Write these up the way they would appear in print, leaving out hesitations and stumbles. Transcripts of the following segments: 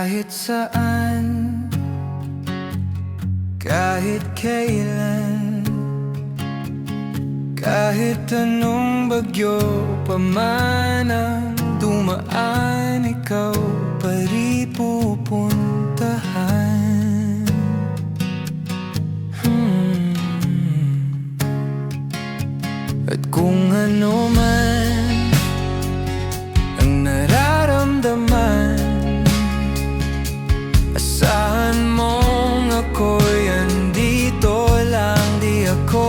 Kahit saan, kahit kailan, kahit anong bagyo pa man ang dumaan, ikaw pa rin pupuntahan. At kung ano man ang nararamdaman, asahan mong ako'y andito lang. Di ako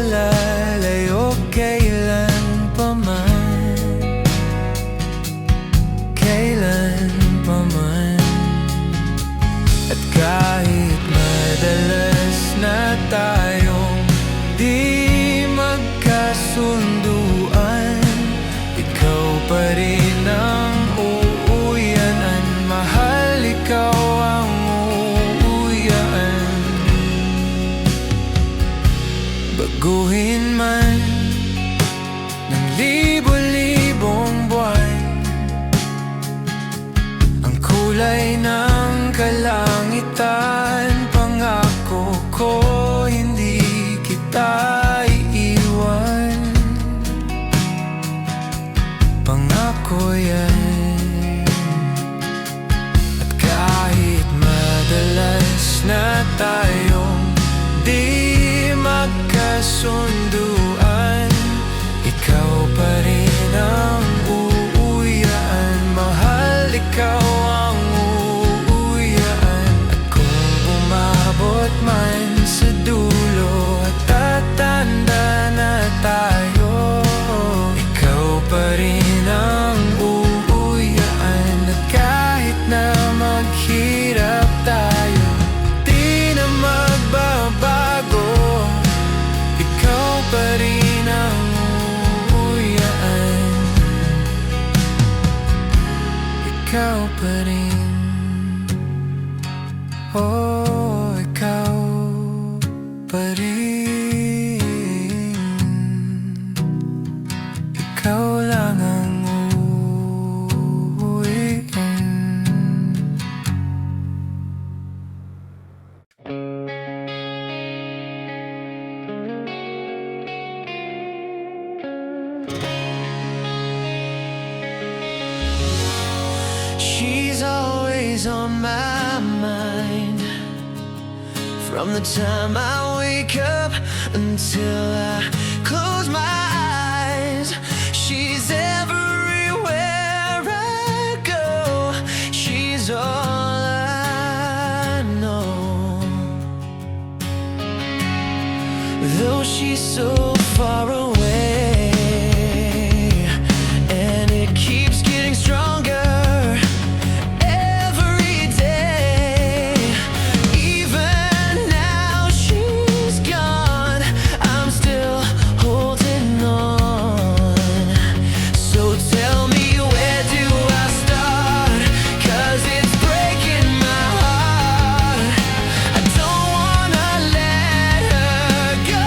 lalayo kailan pa man, kailan pa man. At kahit madalas na tayong di magkasunduan, ikaw pa rin ang uuyanan. Mahal, ikaw ang uuyanan. Baguhin man ng libo-libong buwan ang kulay ng kalangitan, pangako ko hindi kita iiwan. Pangako yan. At kahit madalas na tayong di magkasunduan, ikaw pa rin ang uuyanan. Mahal, ikaw ang uuyanan. At kung bumabot man sa dulo at tatanda na tayo, ikaw pa rin ang uuyanan. At kahit na maghirap tayo, di na magbabago, ikaw pa rin ang uuyanan. Ikaw pa rin, oh, ikaw pa rin. Ikaw lang ang uuwian. She's always on my mind, from the time I wake up until I close my eyes. She's everywhere I go. She's all I know. Though she's so far away, and it keeps getting stronger every day. Even now she's gone, I'm still holding on. So tell me, where do I start? 'Cause it's breaking my heart. I don't wanna let her go.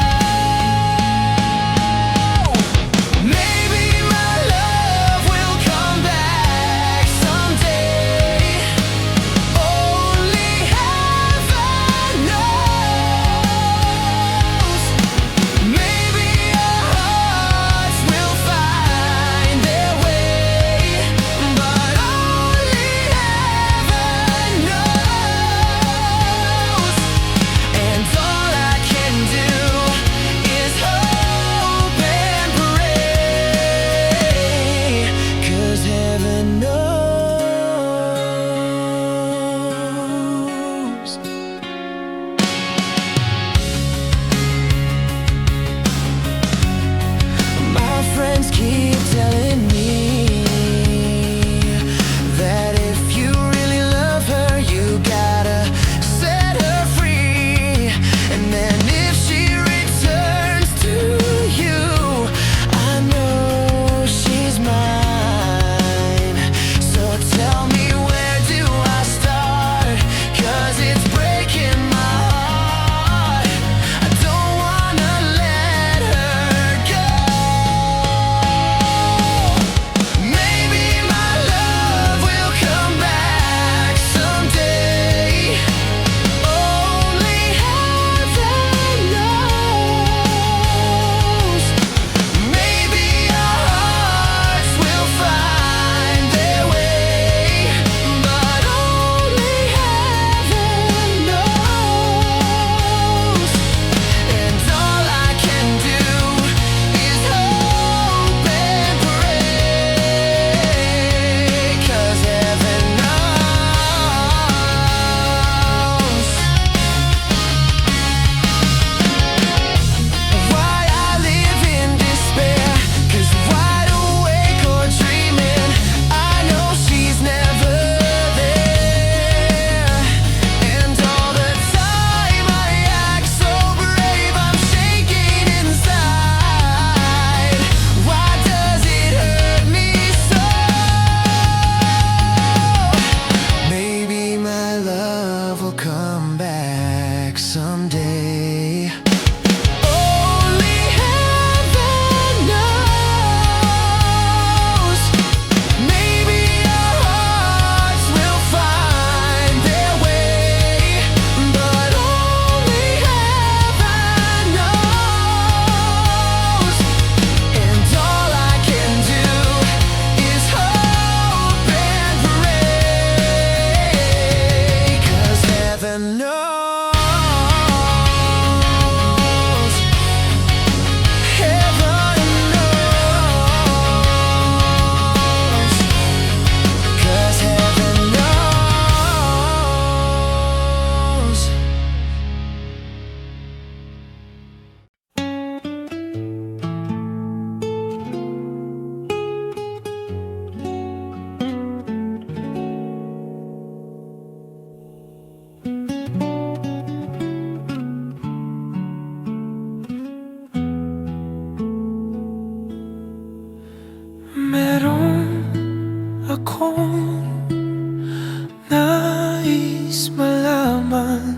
nais malaman,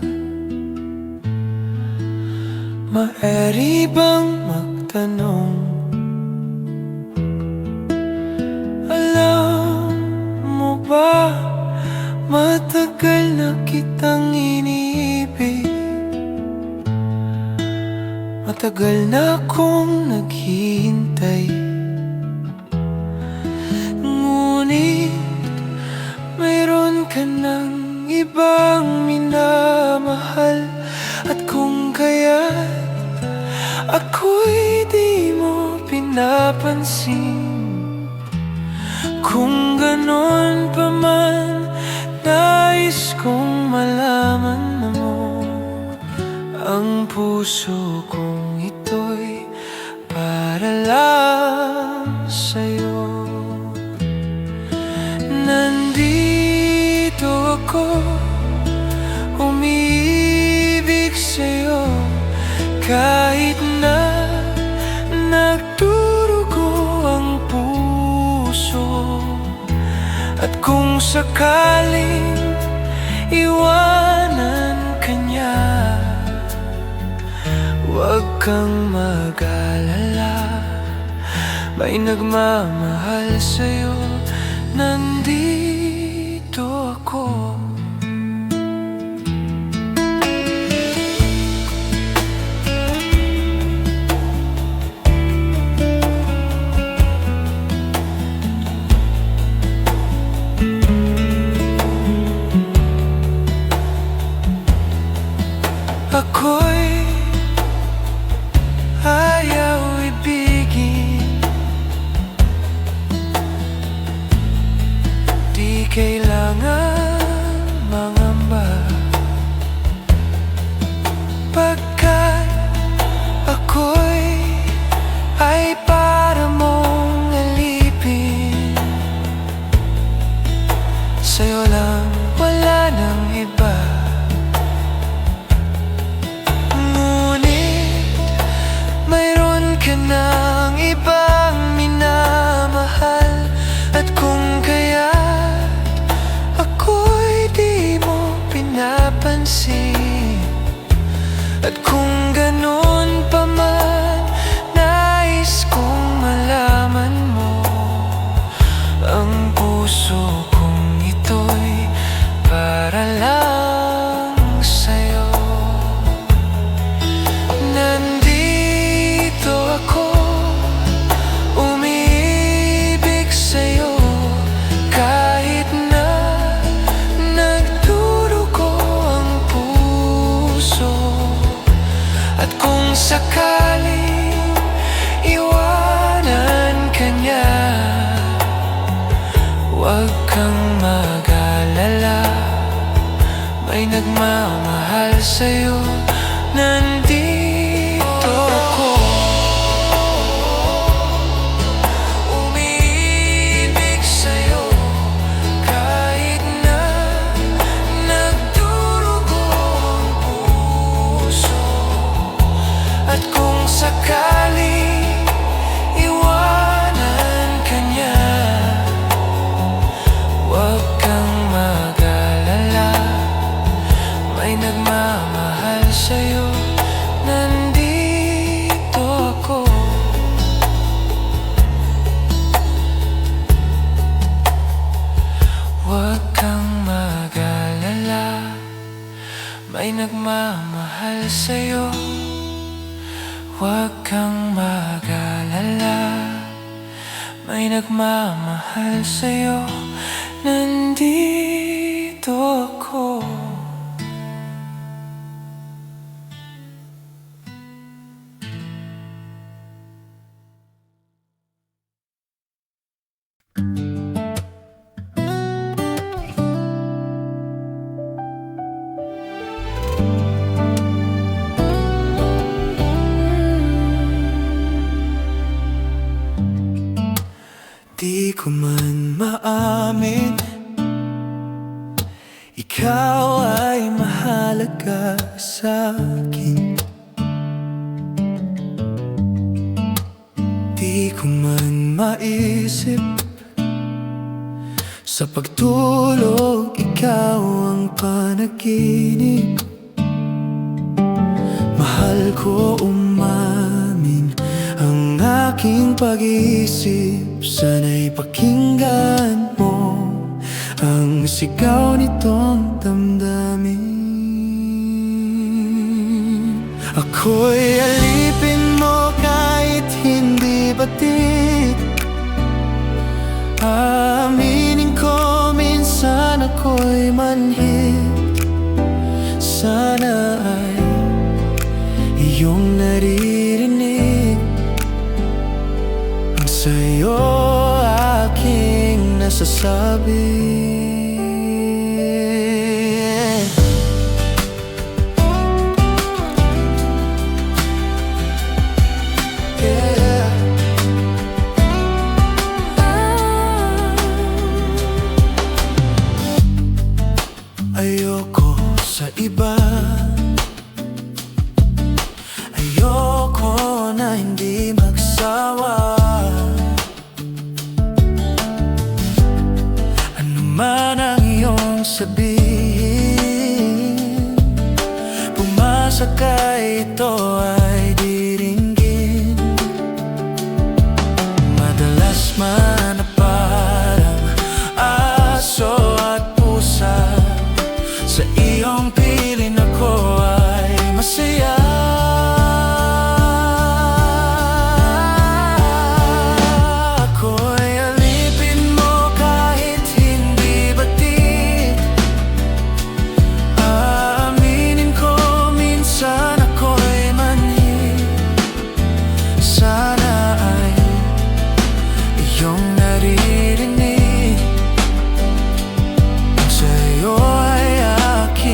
maaari bang magtanong? Alam mo ba, matagal na kitang iniibig, matagal na akong naghihintay. Ngunit mayroon ka ng ibang minamahal, at kung kaya't ako'y di mo pinapansin. Kung ganon pa man, nais kong malaman mo, ang puso kong ito'y para lang sa'yo. Nandito ako, umiibig sa'yo, kahit na nagdurugo ang puso. At kung sakaling iwanan ka niya, huwag kang mag-alala, may nagmamahal sa'yo. Nandito ako. Ako'y ayaw ibigin, di kailangan mangamba, pagkat ako'y ay para mong alipin. Sa'yo lang, wala nang iba. Ng ibang minamahal, at kung kaya't ako'y di mo pinapansin. At kung ganon pa man, nais kong malaman mo, ang puso kong ito'y para lang sa'yo. Sakaling iwanan ka niya, huwag kang mag-alala, may nagmamahal sa'yo. Nandito ako, umiibig sa'yo, kahit na nagdurugo ang puso. At kung sakaling iwanan ka niya, huwag kang mag-alala, may nagmamahal sa'yo. Nandito ako. Huwag kang mag-alala, may nagmamahal sa'yo. Huwag kang mag-alala, may nagmamahal sa'yo. Nandito ako. Di ko man maamin, ikaw ay mahalaga sa'kin. Di ko man maisip, sa pagtulog ikaw ang nakikinig. Mahal ko umamin ang aking pag-iisip. Sana'y pakinggan mo ang sigaw nitong damdamin. Ako'y alipin mo kahit hindi batik. Aaminin ko minsan ako'y manhid. Sana ay iyong naririnig ang sa'yo aking nasasabi. Ayoko sa iba, ayoko na hindi magsawa. Ano man ang iyong sabihin, pumasa ka, ito ay diringgin. Madalas man na parang aso at pusa, sa iyong piling ako ay masaya. Ako'y alipin mo kahit hindi batid. Aaminin ko minsan ako'y manhid. Sana ay iyong naririnig ang sa'yo ay aking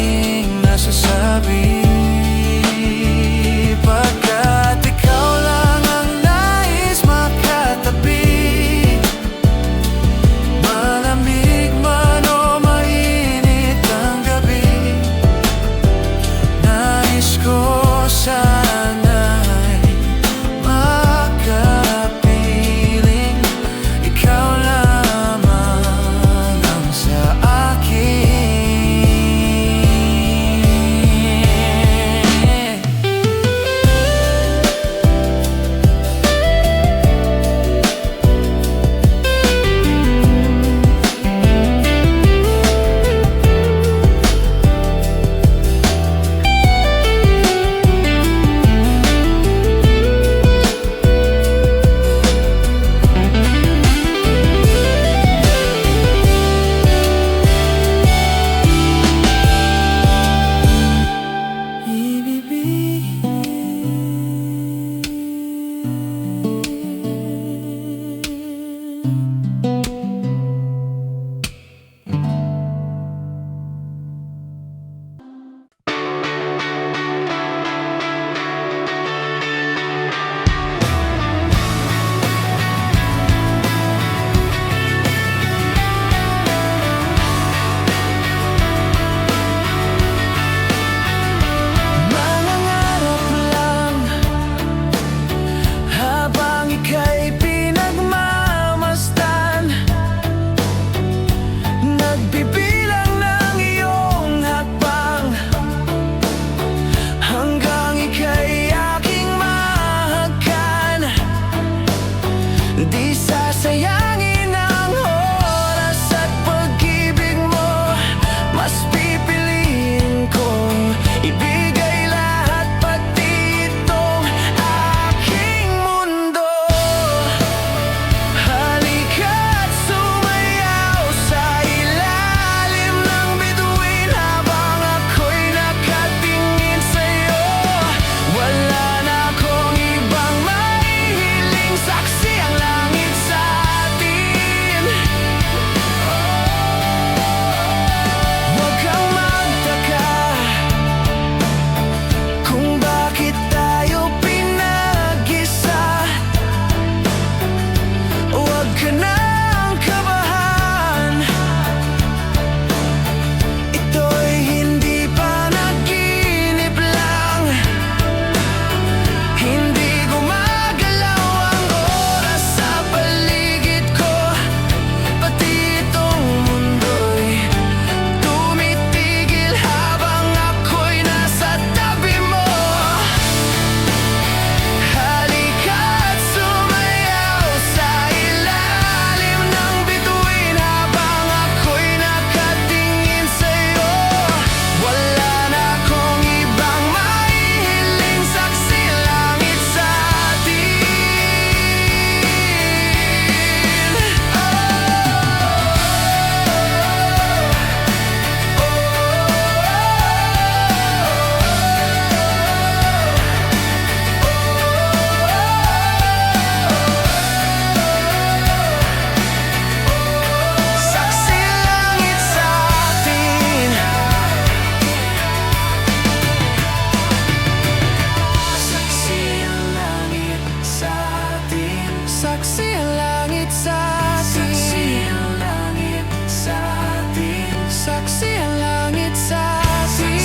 Saksi ang langit sa atin.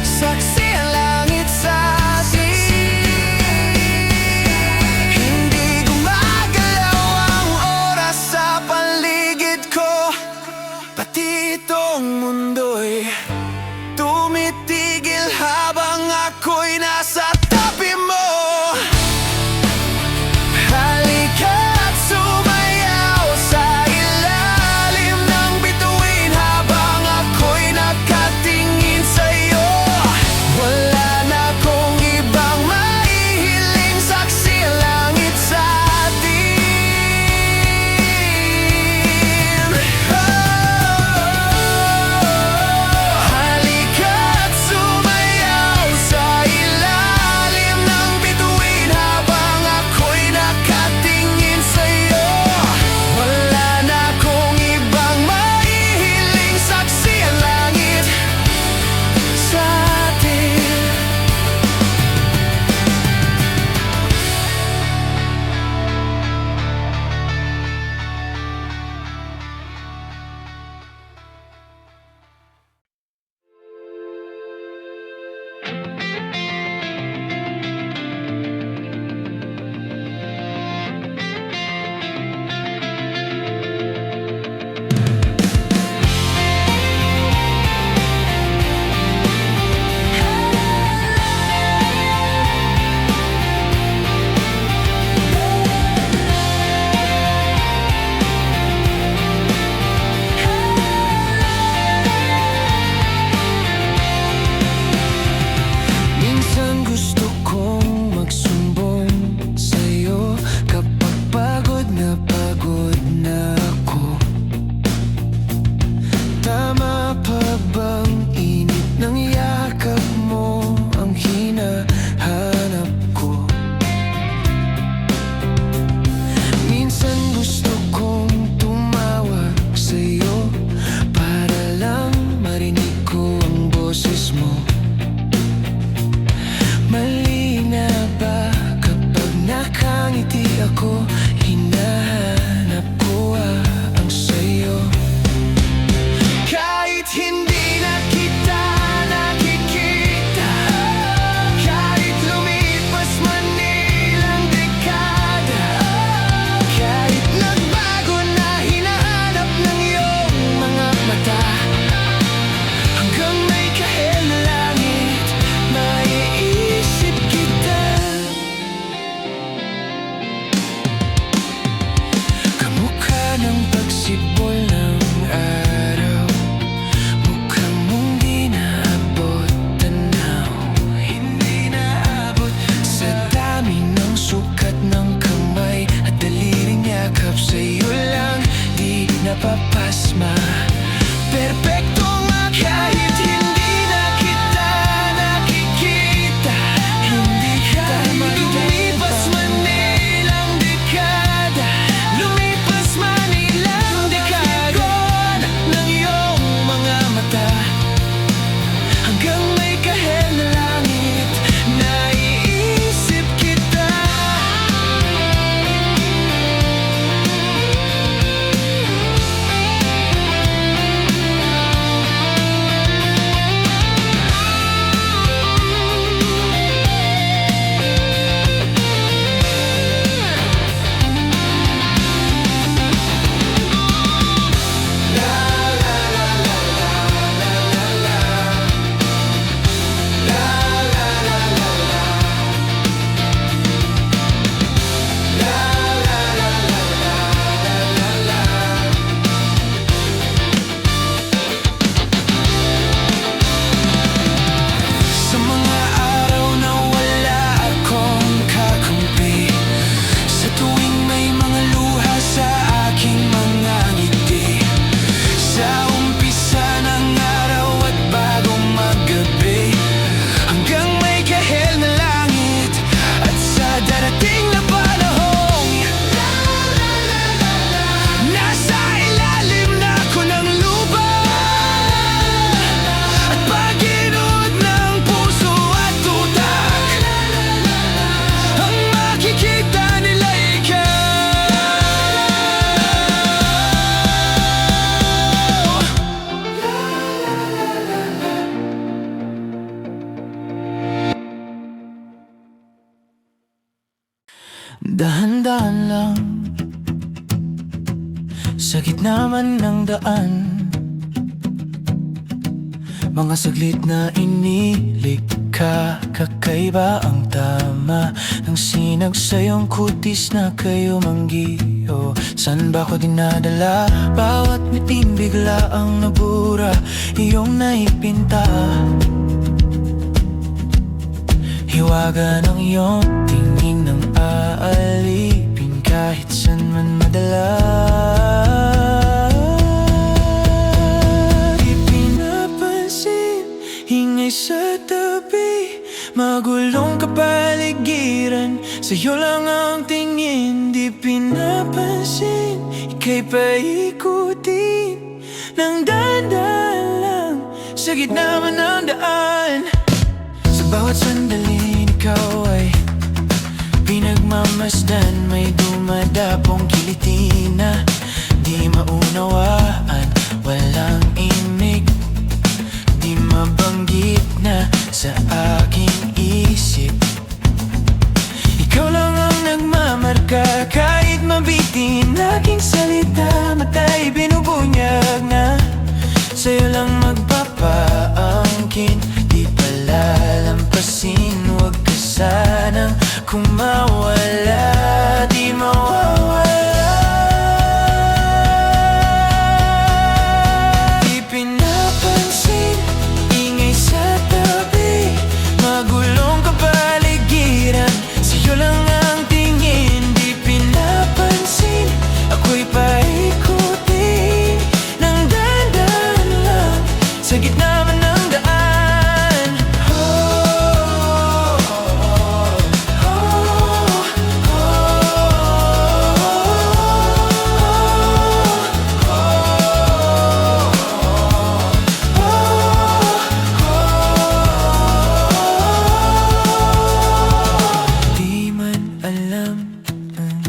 Saksi ang langit sa atin. Hindi gumagalaw ang oras sa paligid ko, pati itong mundo'y tumitigil habang ako'y nasa tabi mo. Halika't sumayaw sa ilalim ng bituin habang ako'y nakatingin sa'yo. Wala na akong ibang maihiling, saksi ang langit sa atin. Halika't sumayaw sa ilalim ng bituin habang ako'y nakatingin sa'yo. Wala na akong ibang maihiling, saksi ang langit sa atin. Minsan gusto kong magsumbong sa'yo kapag pagod na ako. Tama pa bang init ng yakap mo ang hinahanap ko? Minsan gusto kong tumawag sa'yo para lang marinig ko ang boses mo. Mali na ba kapag nakangiti ako, hinahanap ko ang sayo? Kahit hindi na kita nakikita, kahit lumipas man ilang dekada, kahit nagbago na hinahanap ng iyong mga mata, hanggang may kahel na langit, maiisip kita. Kamukha ng pagsibol ng araw, mukha mong di naabot tanaw. Hindi naabot sa dami ng sukat ng kamay at daliring yakap, sa'yo lang di napapasma. Perpekto nga kahit hindi na kita nakikita, hindi ka lumipas man ilang dekada, lumipas man ilang dekada ng iyong mga mata, hanggang may kahel na langit, naiisip kita. lang sa gitna man ng daan. Mga saglit na inilig ka, kakaiba ang tama ng sinag sa iyong kutis na kayo manggiyo. San ba ko dinadala? Bawat miting bigla ang nabura, iyong naipinta. Hiwaga ng iyong tingin ng aalipin kahit san man madala. Ingay sa tabi, magulong kapaligiran, sa'yo lang ang tingin, di pinapansin. Ika'y paikutin ng dahan-dahan lang sa gitna man ng daan. Sa bawat sandaling ikaw ay pinagmamasdan, may dumadapong kiliti na di maunawaan. Walang imig, di mabanggit na sa aking isip. Ikaw lang ang nagmamarka, kahit mabitin aking salita. Mata'y binubunyag na sa'yo lang magpapaangkin, di palalampasin. Huwag ka sanang kumawala, di mawawala. Sa gitna man ng daan, di man alam ang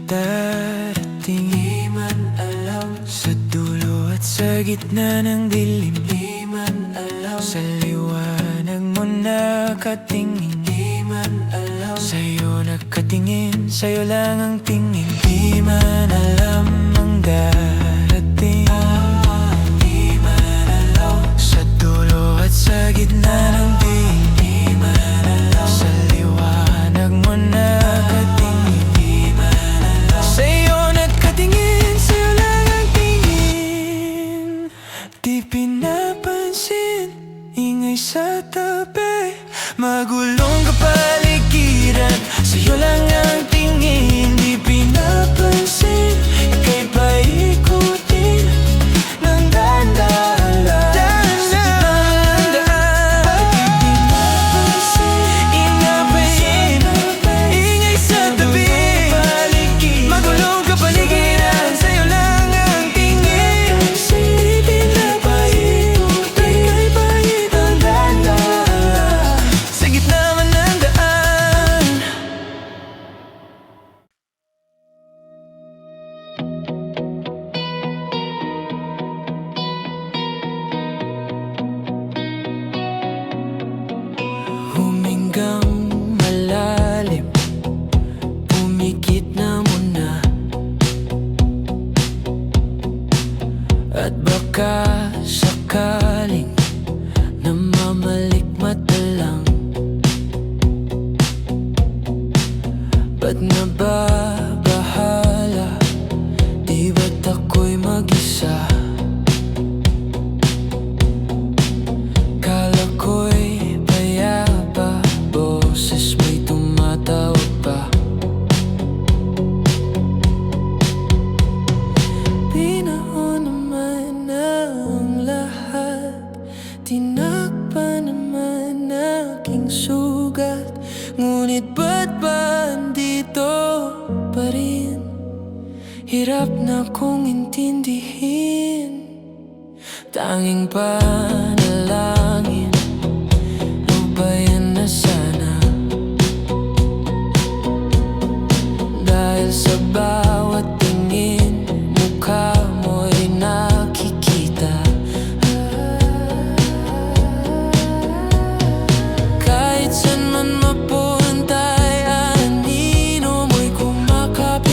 darating, di man alam sa dulo at sa gitna ng dilim. Di man alam sa liwanag mo nakatingin, di man alam sa'yo nakatingin, sa'yo lang ang tingin. Di man alam ang darating, di man alam sa dulo at sa gitna ng dilim. Di man alam sa liwanag mo nakatingin, di man alam sa'yo nakatingin, sa'yo lang ang tingin. Di pinapansin, ingay sa tabi, magulong kapaligiran, sa'yo lang ang tingin. Di pinapansin, ika'y paikutin ng dahan-dahan lang sa gitna ng daan. Di pinapansin, ingay sa tabi, magulong kapaligiran, sa'yo lang ang tingin. Sa gitna man ng daan. Huminggang malalim, pumikit na muna, at baka sakaling namamalikmata lang. Ba't nababahala? Di ba't ako'y mag-isa? Kala ko'y payapa, boses may tumatawag pa. Pinahon naman ang lahat, tinakpan naman aking sugat. Ngunit ba't ba andito pa rin? Hirap na kong intindihin. Tanging panalangin, lubayan na sana. Dahil sa bawat tingin, mukha mo'y nakikita. Kahit saan man mapunta, ay anino mo'y kumakapit.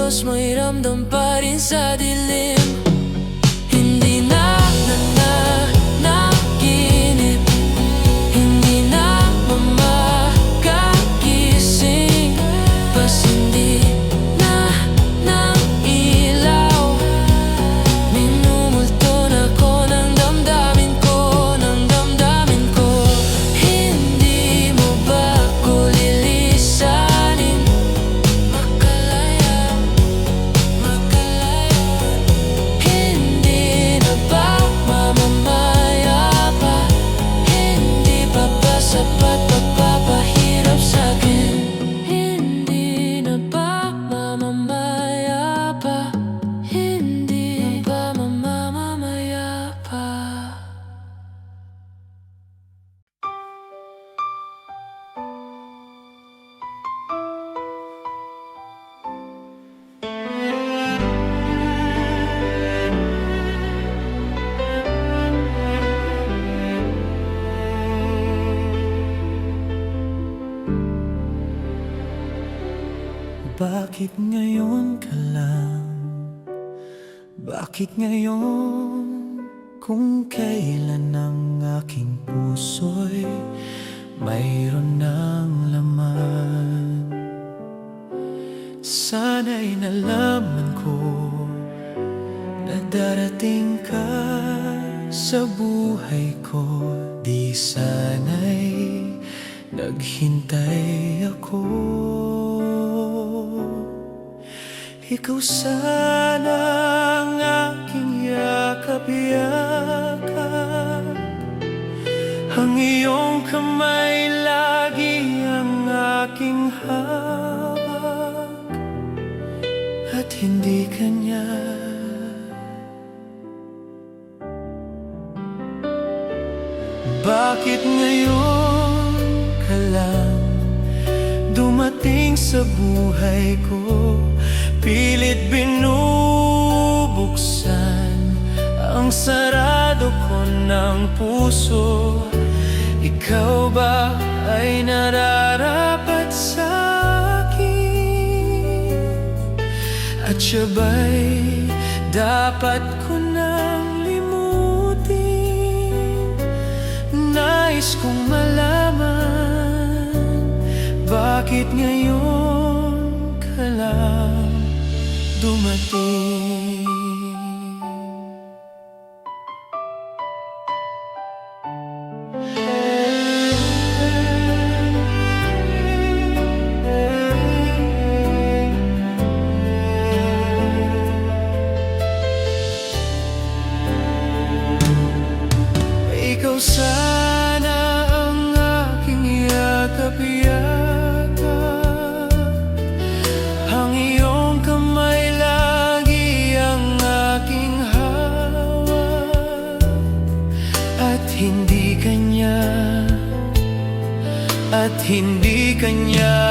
kilos mo'y ramdam pa rin sa dilim. Hindi na naginip, hindi na makagising, pasindi na ng ilaw. Minumulto na ko ng damdamin ko, ng damdamin ko. Hindi mo ba ko lilisanin? Makalaya, makalaya. Hindi na ba mamamaya pa? Hindi pa ba sapat pagpapahirap sa'kin? Hindi na ba mamamaya pa? Hindi na ba mamamaya pa? Bakit ngayon ka lang? Bakit ngayon? Kung kailan ang aking puso'y mayroon ng laman. Sana'y nalaman ko na darating ka sa buhay ko. Di sana'y naghintay ako. Ikaw sana ang aking yakap-yakap, ang iyong kamay lagi ang aking hawak, at hindi kanya. Bakit ngayon ka lang dumating sa buhay ko? Pilit binubuksan ang sarado ko ng puso. Ikaw ba ay nararapat sa akin? At siya ba'y dapat ko nang limutin? Nais kong malaman, bakit ngayon ka lang dumating? Ikaw sana ang aking yakap-yakap, ang iyong kamay lagi ang aking hawak, at hindi kanya, at hindi kanya.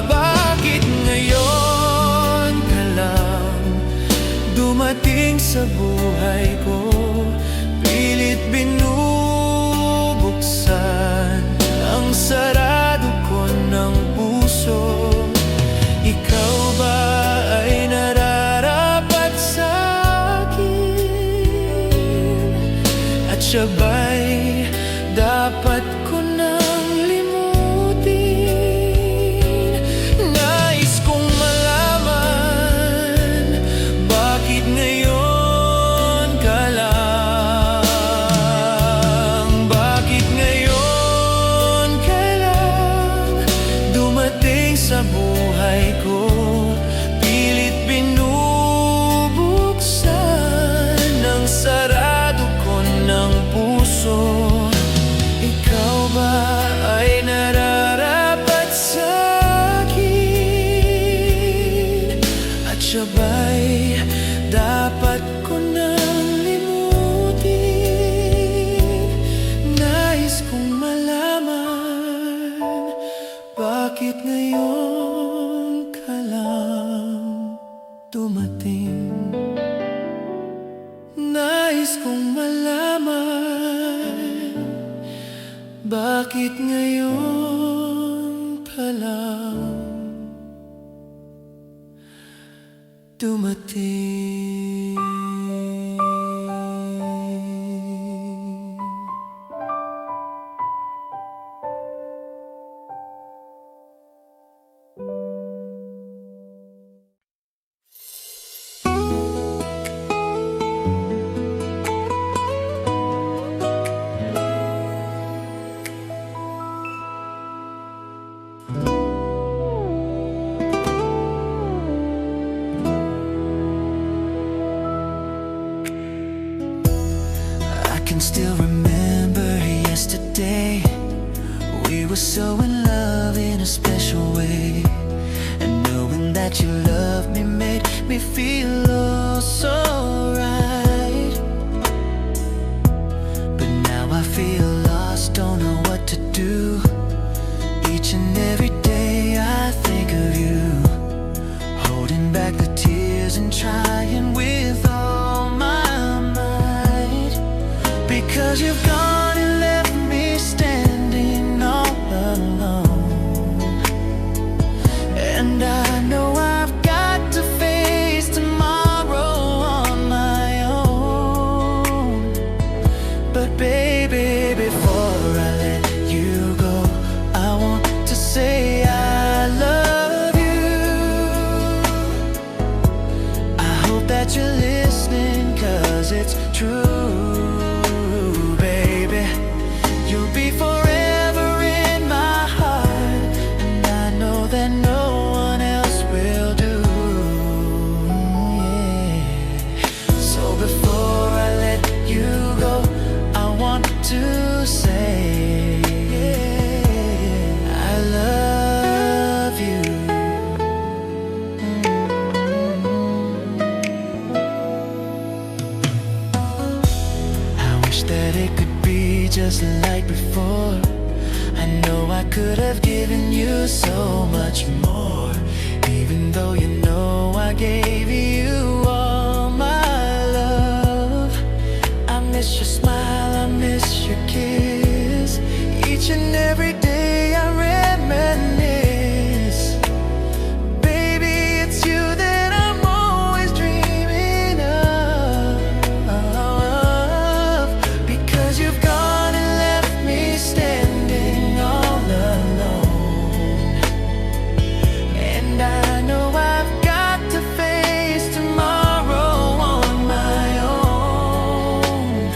Bakit ngayon ka lang dumating sa buhay ko? Pilit binubuksan ang sarado ko ng puso. Ikaw ba ay nararapat sa akin? At siya ba'y dapat ko nang limutin? Nais kong malaman, bakit ngayon ka lang? Bakit ngayon ka lang dumating sa buhay ko? Pilit binubuksan ang sarado ko ng puso. Ikaw ba ay nararapat sa akin? At siya ba'y dapat ko nang limutin? Nais kong malaman, bakit ngayon ka lang dumating? Nais kong malaman, bakit ngayon ka lang were so in love in a special way, and knowing that you loved me made me feel oh so right. But now I feel lost, don't know what to do. Each and every day I think of you, holding back the tears and trying with all my might. Because you've gone and left me standing all alone, and I know I've got to face tomorrow on my own. But baby, before I let you go, I want to say I love you. I hope that you're listening, 'cause it's true, baby. You'll be forever in my heart, and I know that no one else will do. Yeah. So before I let you go, I want to say I love you. I wish that it could be just like before. I know I could have given you so much more, even though you know I gave you all my love. I miss your smile, I miss your kiss. Each and every day I reminisce. Baby, it's you that I'm always dreaming of. Because you've gone and left me standing all alone, and I know I've got to face tomorrow on my own.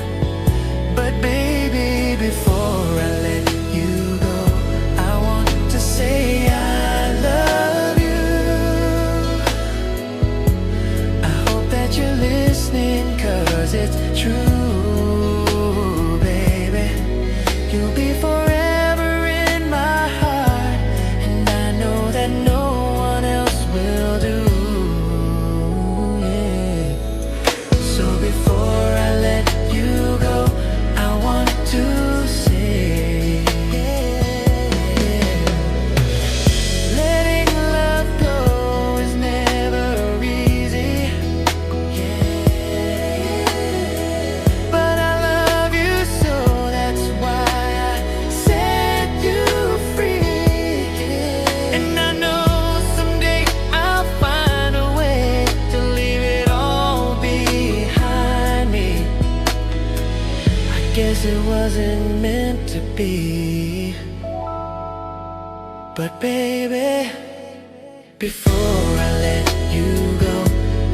But baby, before I let you go, I want to say I love you. I hope that you're listening, 'cause it's true, baby. You'll be forever in my heart, and I know that no one else will do. Yeah. So before I let you go, I want to say letting love go is never easy. But I love you, so that's why I set you free. And I know someday I'll find a way to leave it all behind me. I guess it wasn't meant to be. But baby, before I let you go,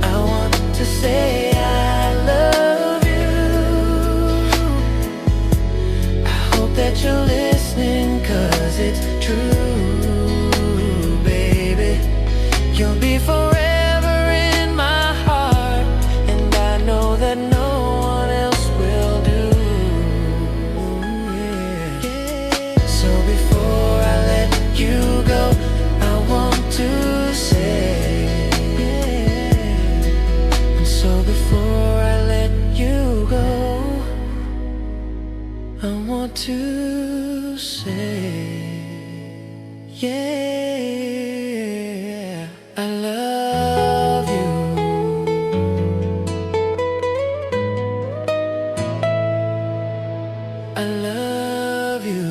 I want to say I love you. I hope that you're listening, 'cause it's true, baby. You'll be forever in my heart, and I know that no one else will do. Yeah. So before I let you go, I want to say and so before I let you go, I want to say yeah, I love you. I love you.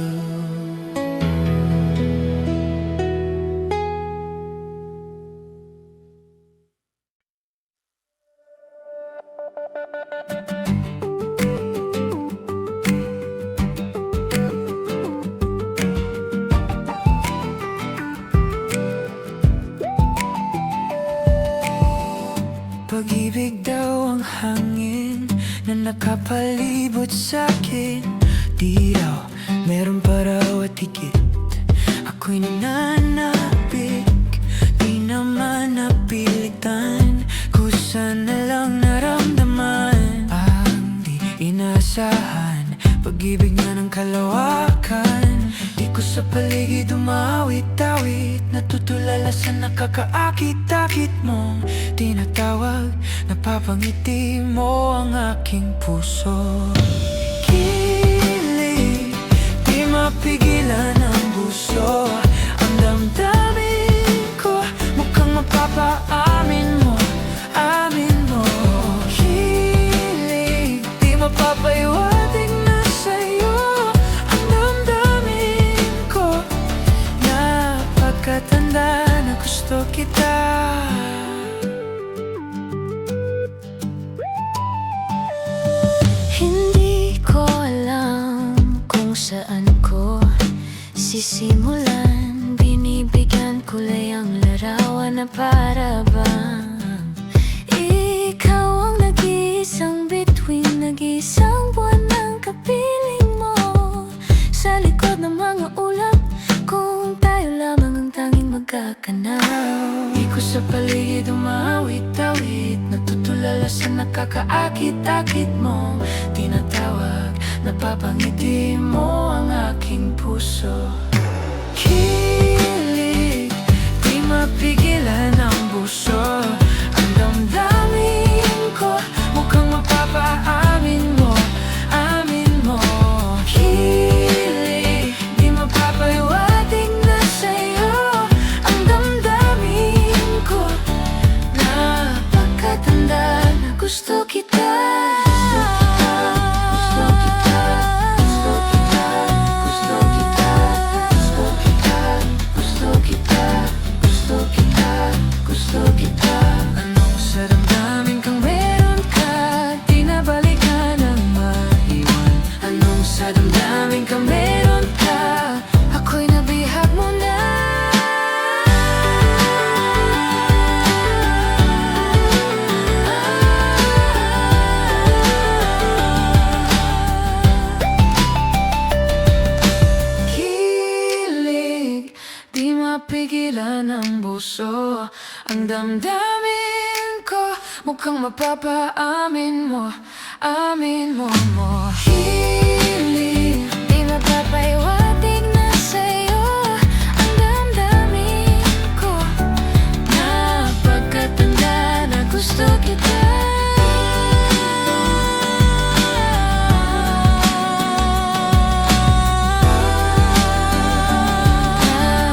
Pag-ibig daw ang hangin na nakapalibot sa'kin. Di raw, meron pa raw at higit. Ako'y nananabik, di naman napilitan. Kusa na lang naramdaman ang di inaasahan. Pag-ibig na ng kalawakan, di ko sa paligid umawit-awit, natutulala sa nakakaakit-akit mong tinatawag. Napapangiti mo ang aking puso. Kilig, di mapigilan ang buso. Ang damdamin ko, mukhang mapapaamin mo, amin mo. Kilig, di mapapaiwatig na sa'yo. Ang damdamin ko, napagkatanda na gusto kita. Hindi ko alam kung saan ko sisimulan. Binibigyan kulay ang larawan na para bang ikaw ang nag-iisang bituin, nag-iisang buwan ng kapiling mo. Sa likod ng mga ulap, kung tayo lamang ang tanging magkakanaw. Di ko sa paligid umawit-awit, natutulala sa nakakaakit-akit mong tinatawag. Napapangiti mo ang aking puso. Kilig, di mapigilan ang buso. Ang damdamin ko, mukhang mapapaamin mo, amin mo. Kilig, di mapapaiwatig na sa'yo. Ang damdamin ko, napagkatanda na gusto kita. Anong sa damdamin kang meron ka, di na balikan ang maiwan. Anong sa damdamin kang meron ka, ako'y nabihag mo na. Kilig, di mapigilan ang buso. Ang damdamin ko, mukhang mapapaamin mo, amin mo. Kilig, Di mapapaiwatig na sa'yo. Ang damdamin ko, napagkatanda na gusto kita.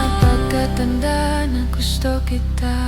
Napagkatanda na gusto kita.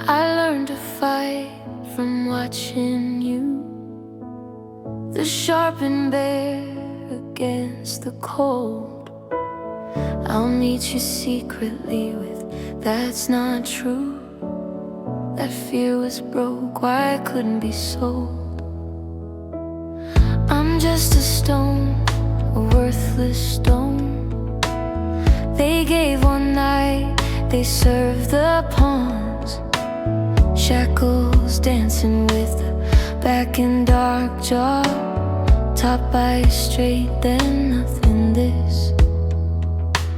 I learned to fight from watching you, the sharp and bare against the cold. I'll meet you secretly with "that's not true." That fear was broke, why I couldn't be sold. I'm just a stone, a worthless stone. They gave one night, they served the pawns. Shackles dancing with the back and dark jaw, topped by a straight, then nothing this.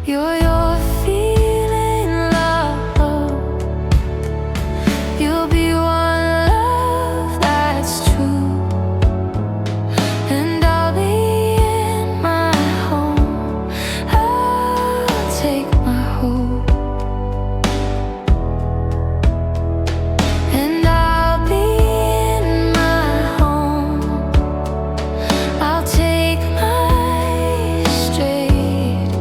You're feeling love. You'll be one love that's true, and I'll be in my home. I'll take my hope, and I'll be in my home. I'll take my straight,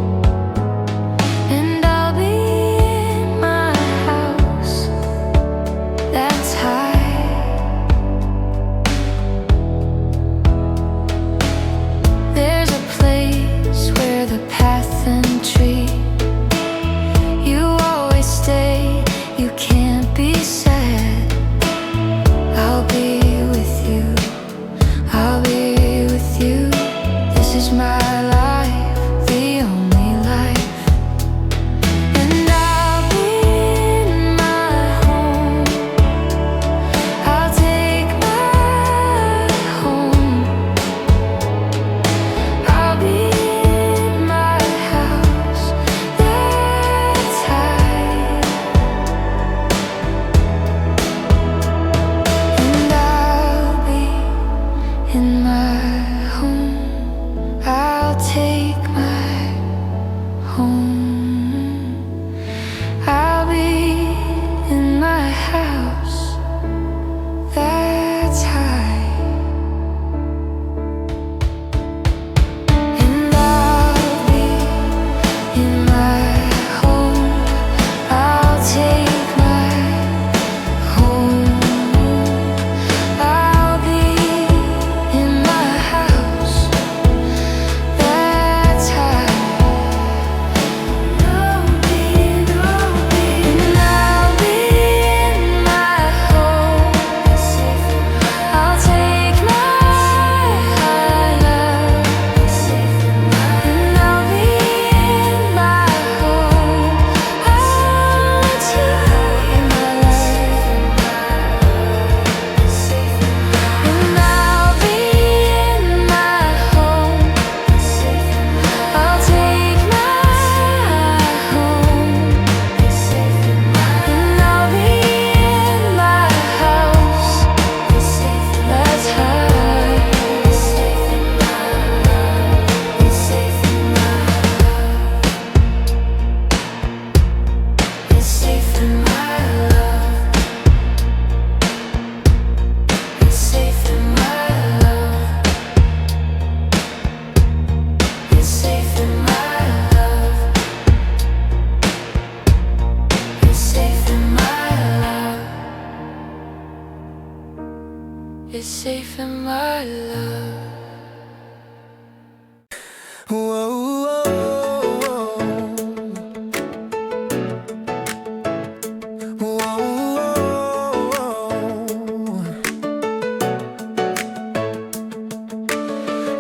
and I'll be in my house that's high. There's a place where the path and tree, you always stay, you can't be sad. I'll be with you, I'll be with you. This is my life, the only life. And I'll be in my home. I'll take my home. I'll be in my house that's high. And I'll be in my home. I'll take my home. I'll be in my house that's high. And I'll be in my home. I'll take my home. I'll be in my house that's high. And I'll be in my home. I'll take my love, and I'll be in my home. I'll take my life, and I'll be in my home. I'll take my home, and I'll be in my house that's high. It's safe in my love. It's safe in my love. It's safe in my love. It's safe in my love. It's safe in my love. It's safe in my love. Whoa,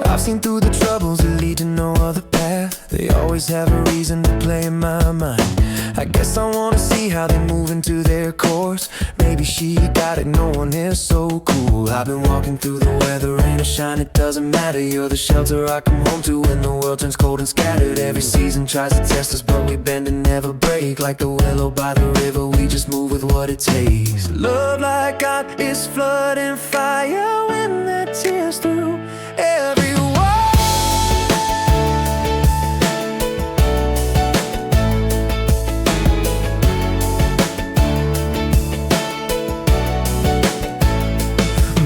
I've seen through the troubles that lead to no other path. They always have a reason to play in my mind. I guess I wanna see how they move into their course. Maybe she got it, no one is so cool. I've been walking through the weather, rain or shine, it doesn't matter. You're the shelter I come home to when the world turns cold and scattered. Every season tries to test us, but we bend and never break. Like the willow by the river, we just move with what it takes. Love like God is flooding fire when the tears through every wall.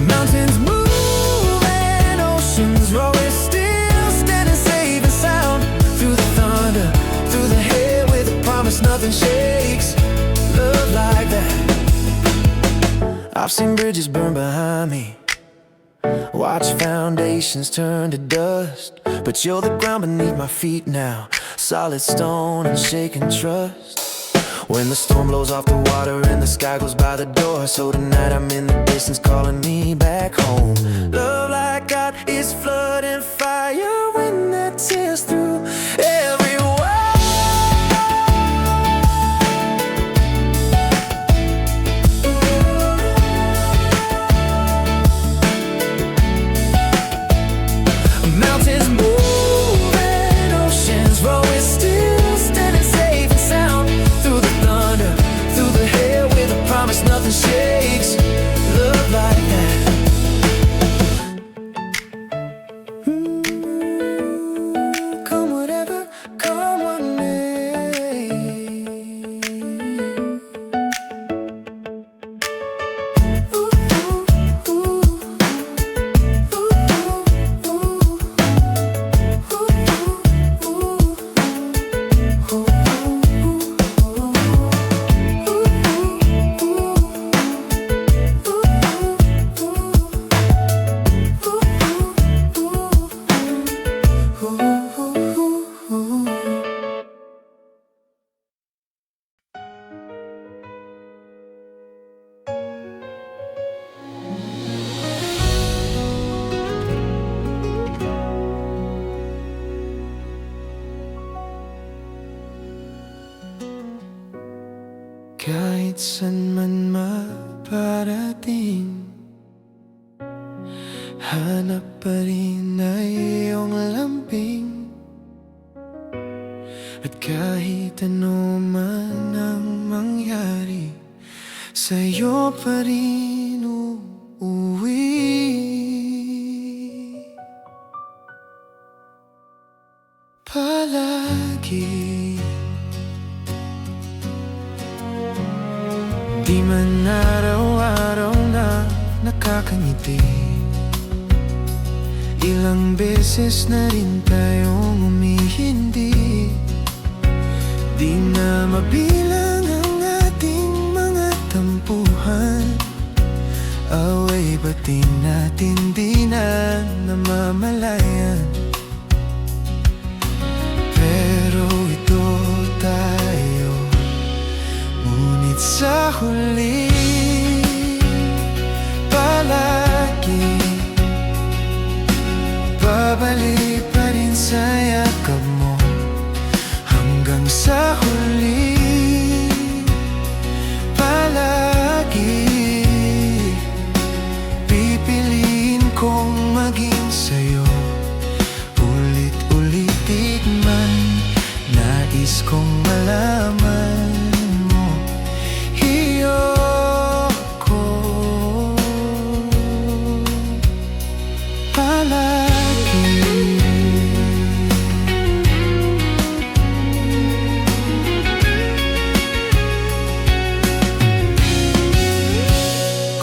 Mountains move and oceans roar, we're still standing safe and sound. Through the thunder, through the hail, with a promise nothing shakes. Love like that, I've seen bridges burn behind me, watch foundations turn to dust. But you're the ground beneath my feet now, solid stone and shaking trust. When the storm blows off the water and the sky goes by the door, so tonight I'm in the distance calling me back home. Love like God is flooding fire when that tears through every wall. Mountains move and oceans roll, we're still standing safe and sound. Through the thunder, through the hail, with a promise nothing shakes. Love like that. Come whatever, come what may. Ooh, ooh, ooh. Kahit san man maparating, hanap pa rin na iyong lambing. At kahit ano man ang mangyari, sa'yo pa rin uuwi. Palagi di man araw-araw na nakakangiti, ilang beses na rin tayong umihindi. Di na mabilang ang ating mga tampuhan, away bati natin di na namamalayan. Pero ito tayo, ngunit sa huli palagi babalik pa rin sa yakap mo. Hanggang sa huli palagi pipiliin kong maging sa'yo. Ulit-ulitin man nais kong malaman mo, iyoko palagi.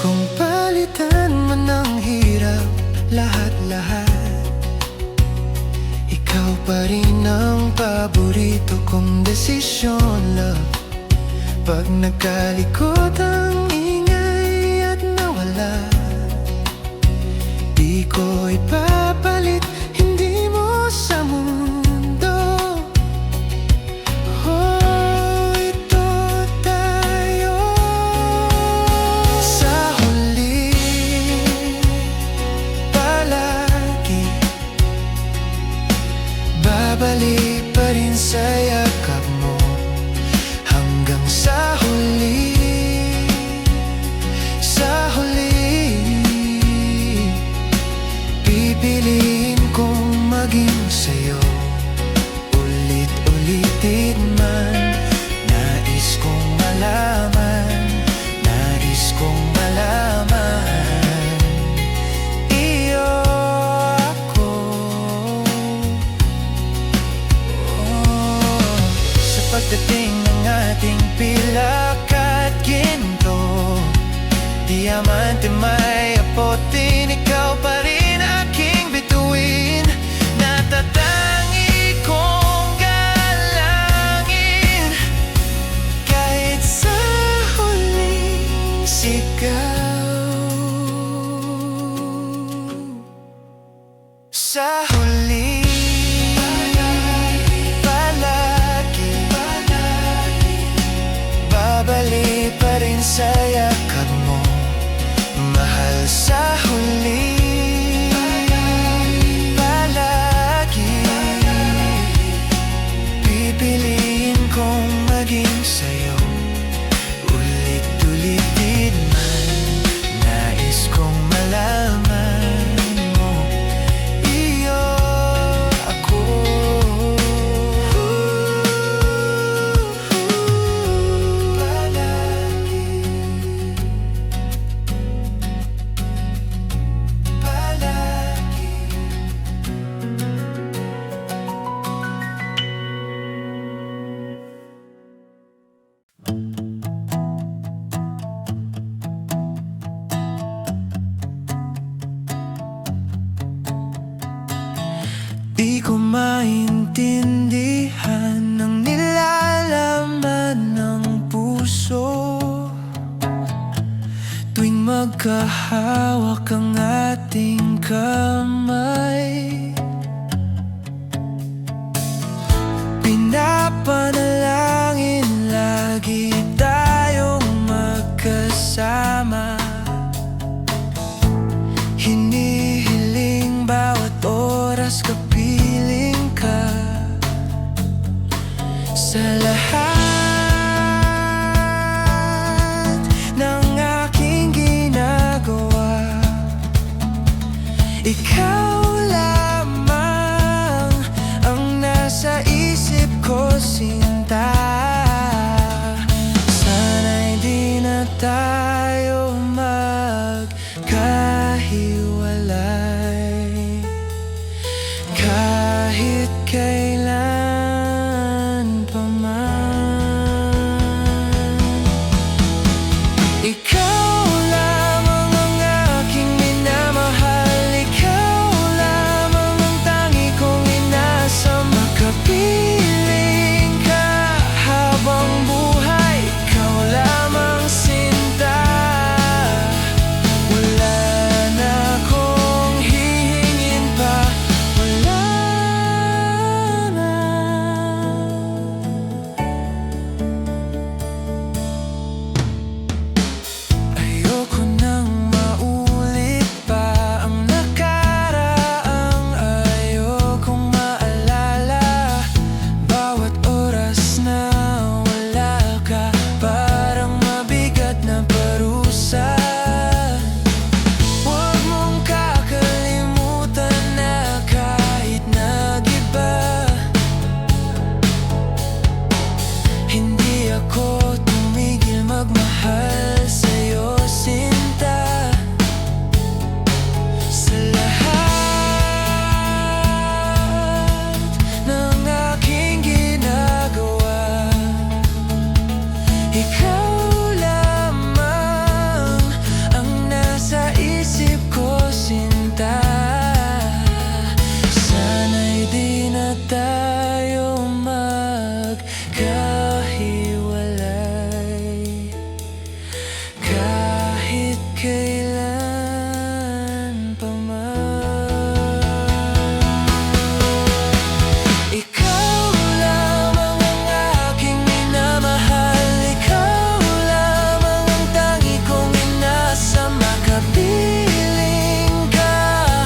Kung palitan man ang hirap, lahat-lahat, ikaw pa rin ang paborito kong desisyon, love. Pag nagkalikot ang ingay at nawala, di ko ipapalit, hindi mo sa mundo. Oh, ito tayo. Sa huli palagi babalik pa rin sa yakap mo. Hanggang sa huli maintindihan ng nilalaman ng puso tuwing magkahawak ang ating kamay. Pinapanalangin lagi tayong magkasama. Hinihiling bawat oras kapiling ka. Sa lahat ng aking ginagawa, ikaw lamang ang nasa isip ko, sinta. Sana'y di na tayo magkahiwalay kahit kailan pa man. Ikaw lamang ang aking minamahal, ikaw lamang ang tangi kong inasa. Makapiling ka habang buhay, ikaw lamang sinta. Wala na akong hihingin pa, wala na. Ayoko nang maulit pa ang nakaraang ayokong maalala. Bawat oras na wala ka, parang mabigat na parusa. Huwag mong kakalimutan na kahit nag-iba, hindi ako tumigil magmahal sa'yo, sinta. Sa lahat ng aking ginagawa, ikaw lamang ang nasa isip ko, sinta. Sana'y di na tayo magkahiwalay kahit kailan pa man. Ikaw lamang ang aking minamahal, ikaw lamang ang tangi kong inasa. Makapiling ka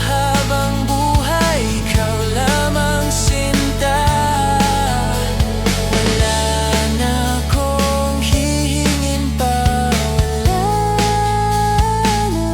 habang buhay, ikaw lamang sinta. Wala na akong hihingin pa, wala na.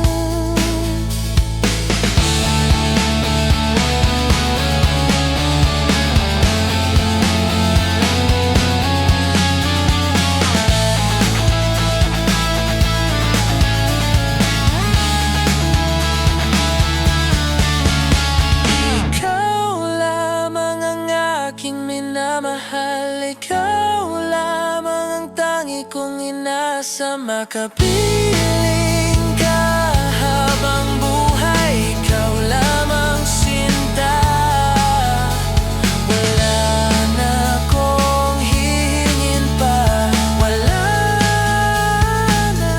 Ikaw lamang ang aking minamahal, ikaw lamang ang tangi kong inasa. Makapiling ka habang buhay, ikaw lamang sinta. Wala na akong hihingin pa, wala na.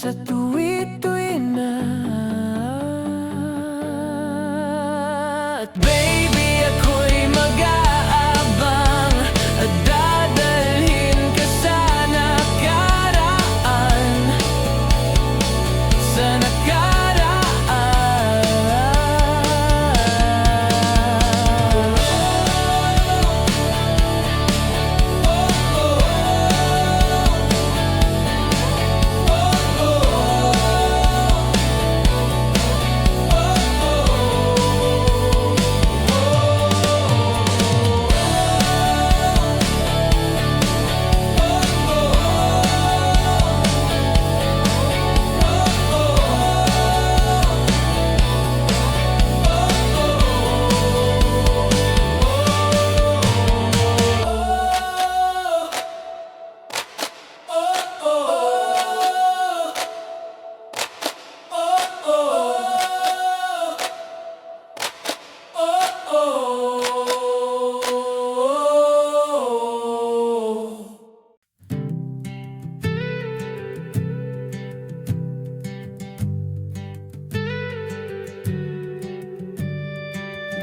sa tuwi-tuwi na. At baby, ako'y mag-aabang at dadalhin ka sa nakaraan, sa nakaraan.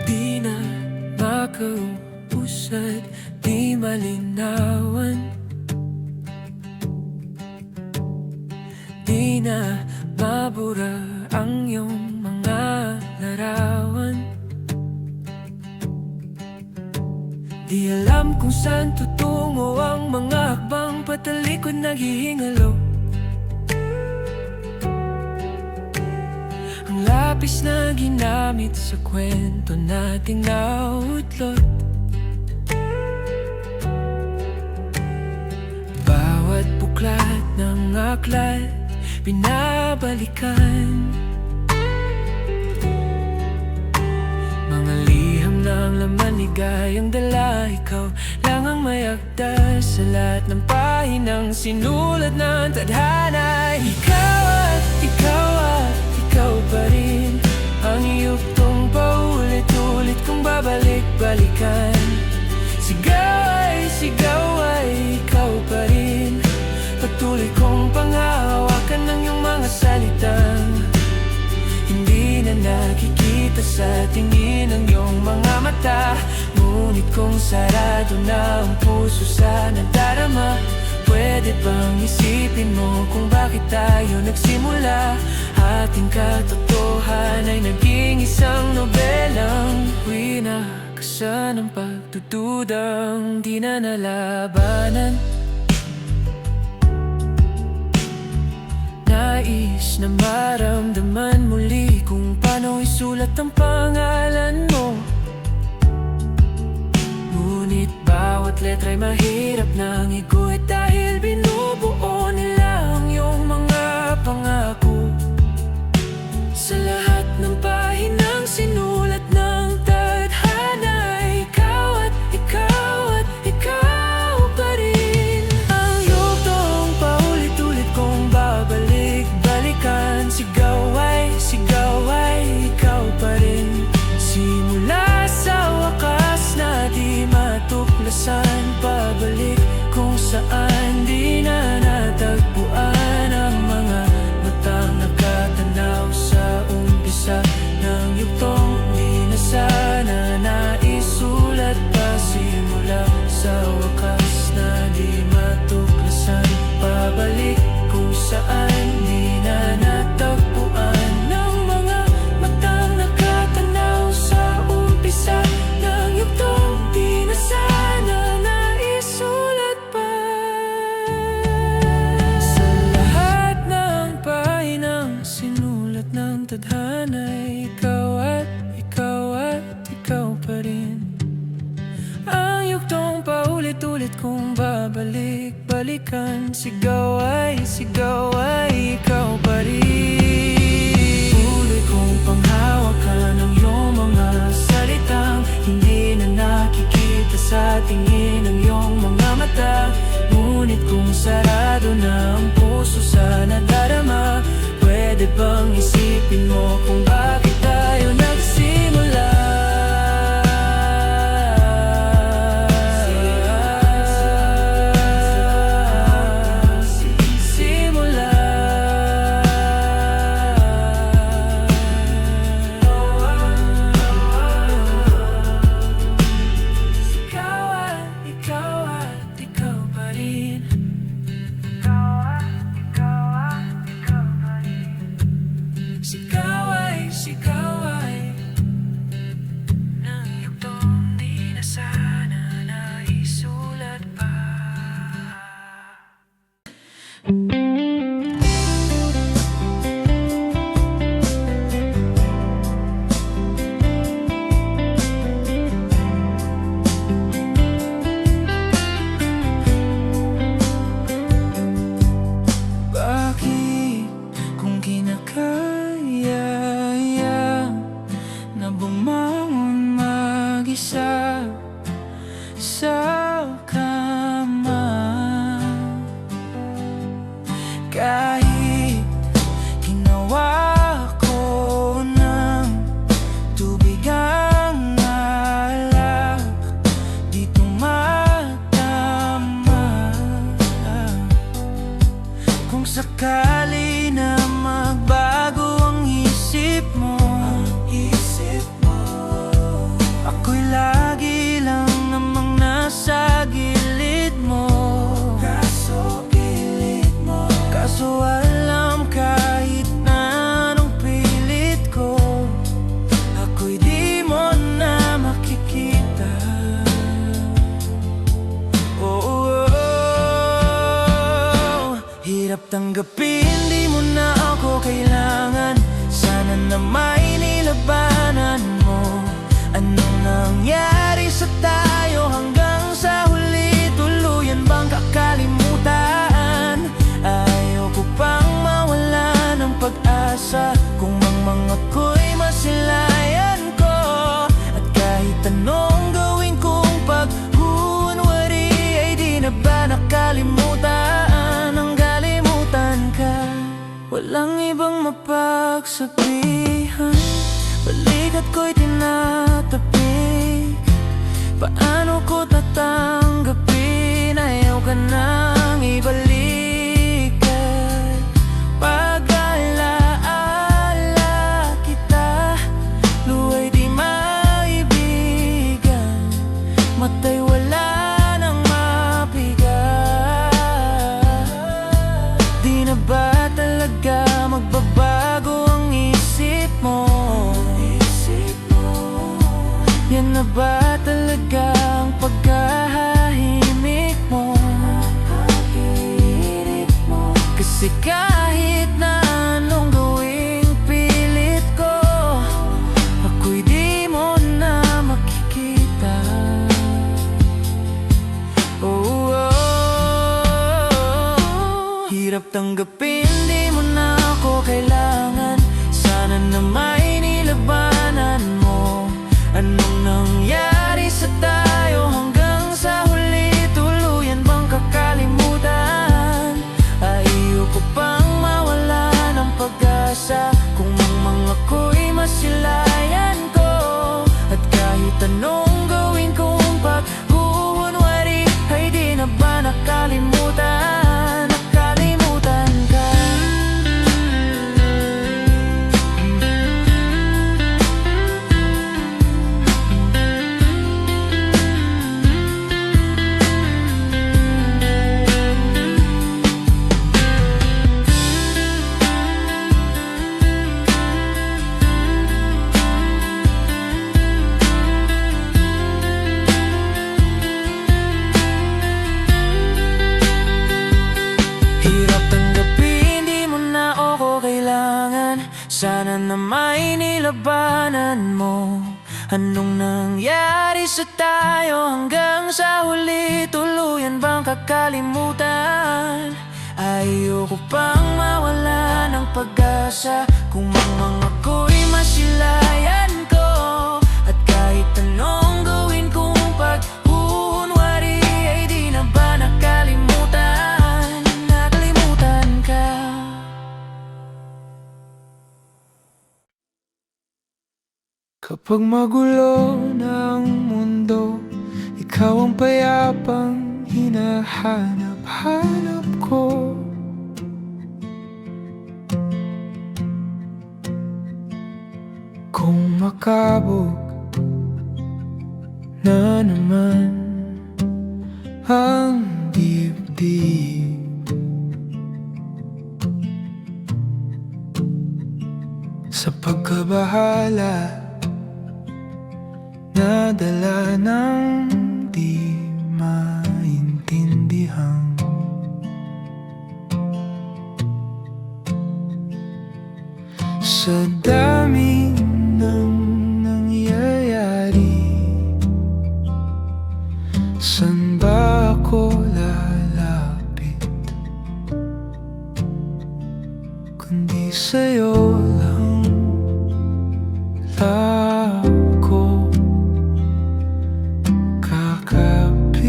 Di na makausad, di malinawan, di na mabura ang iyong mga larawan. Di alam kung saan tutungo ang mga hakbang patalikod naghihingalo. Ang lapis na ginamit sa kwento nating nautlot. Bawat buklat ng aklat binabalikan, mga liham ng laman ligayang dala. Ikaw lang ang mayagda sa lahat ng pahinang sinulat ng tadhana. Ikaw at ikaw at ikaw pa rin, ang yugtong paulit-ulit kong babalik-balikan. Sigaw ay ikaw pa rin, patuloy kong panghahawakan ng iyong mga salitang hindi na nakikita sa tingin ng iyong mga mata. Ngunit kung sarado na ang puso sa nadarama, pwede bang isipin mo kung bakit tayo nagsimula? Ating katotohan ay naging isang nobelang winakasan ng pagdududang di na nalabanan. Nais na maramdaman muli kung paano isulat ang pangalan mo. Ngunit bawat letra'y mahirap nang iguhit dahil binubuo nila ang iyong mga pangako. Sa lahat ng pahinang sinulat ng tadhana, ikaw at ikaw at ikaw pa rin, ang yugtong paulit-ulit kong babalik-balikan. Sigaw ay ikaw pa rin, simula sa wakas na di matuklasan. Pabalik kung saan di na natagpuan ang mga matang nakatanaw sa umpisa ng yugtong di na sana naisulat pa. Simula sa wakas na di matuklasan, pabalik kung saan di na natagpuan ng mga matang nakatanaw sa umpisa ng yugtong di na sana naisulat pa. Sa lahat ng pahinang sinulat ng tadhana, ikaw at ikaw pa rin, ang yugtong paulit-ulit kong babalik-balikan. Sigaw ay ikaw pa rin, tuloy kong panghawakan ng iyong mga salitang hindi na nakikita sa tingin ng iyong mga mata. Ngunit kung sarado na ang puso sa nadarama, pwede bang isipin mo kung bakit tayo nagsimula? Simula Kahit ginawa ko ng tubig ang alak, di tumatama. Kung sakali na magbago ang isip mo, ako'y lagi lang namang nasa gilid mo. Kaso alam kahit na anong pilit ko, ako'y di mo na makikita. Hirap tanggapin, di mo na ako kailangan. Sana na may nilabanan mo. Anong nangyari sa tayo hanggang sa huli? Tuluyan bang kakalimutan? Ayoko pang mawala ng pag-asa. Kung mga ko'y masilayan ko, at kahit anong gawin kong paghunwari, ay di na ba nakalimutan? Ang kalimutan ka, walang ibang mapagsabihan. Balikat ko'y tinatapik, paano ko tatanggapin? Ayaw ka nang ibalik at pag-alaala kita, luwa'y di maibigan, mata'y wala nang mapigat. Di na ba talaga magbabago ang isip mo? Yan na ba talaga ang pagkahahimik mo? Kasi kahit na anong gawing pilit ko, ako'y di mo na makikita. Hirap tanggapin, di mo na ako kailangan. Sana na may nilabanan mo. Anong nangyari sa tayo hanggang sa huli? Tuluyan bang kakalimutan? Ayoko pang mawala ng pag-asa. Kung mga ko'y masilayan ko, at kahit anong gawin kong paghuhunwari, ay di na ba nakalimutan? Nakalimutan ka. Sana na may nilabanan mo. Anong nangyari sa tayo hanggang sa huli? Tuluyan bang kakalimutan? Ayoko pang mawala ng pag-asa. Kung mga ko'y masilayan ko, at kahit anong gawin kong paghuhunwari, ay di na ba nakalimutan? Nakalimutan ka. Kapag magulo na ang mundo, ikaw ang payapang hinahanap-hanap ko. Kung makabog na naman ang dibdib, sa pagkabahala nadala ng di maintindihan. Sa dami ng nangyayari, saan ba ako lalapit? Kundi sa'yo lang ako kakapit.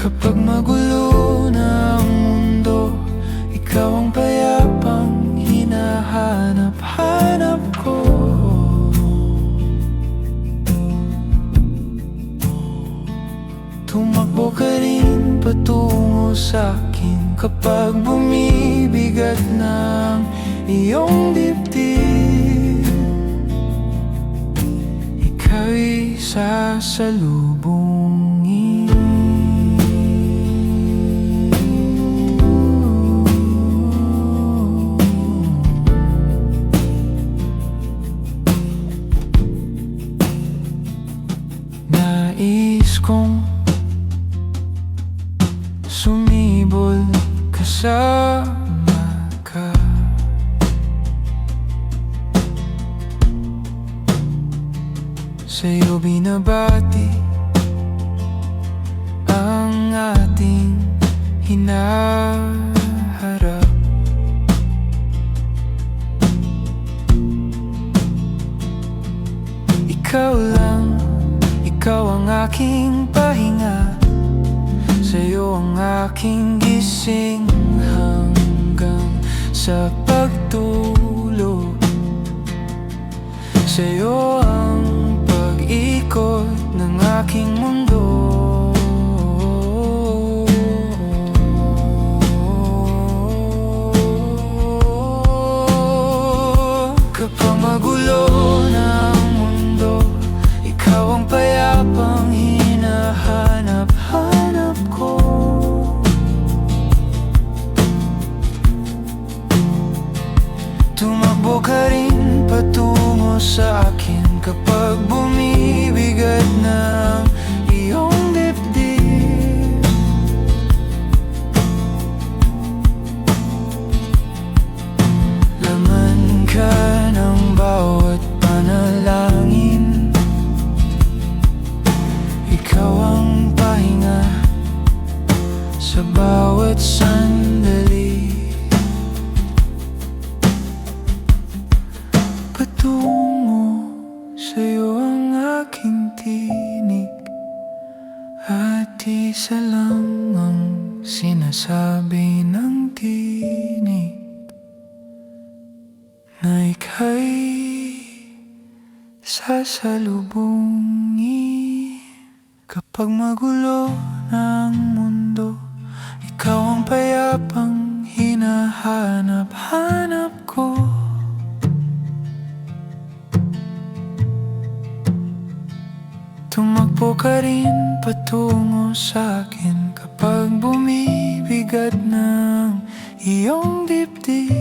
Kapag magulo na ang mundo, ikaw ang payapang hinahanap-hanap ko. Tumakbo ka rin patungo sa'kin kapag bumibigat ng iyong dibdib. Ika'y sasalubungin. Nais kong sumibol kasama ka. Sa'yo binabati ang ating hinaharap. Ikaw lang, ikaw ang aking pahinga. Sa'yo ang aking gising hanggang sa pagtulog. Sa'yo ang pag-ikot ng aking mundo. Kapag magulo na ang mundo, ikaw ang payapang hinahanap-hanap ko. Tumakbo ka rin patungo sa akin kapag bumibigat na ang iyong dibdib. Laman ka ng bawat panalangin. Ikaw ang pahinga sa bawat sandali. Patungo sa'yo ang aking tinig, at isa lang ang sinasabi ng tinig, na ika'y sasalubungin. Kapag magulo na ang mundo, ikaw ang payapang hinahanap-hanap ko. Tumakbo ka rin patungo sa'kin kapag bumibigat ng iyong dibdib.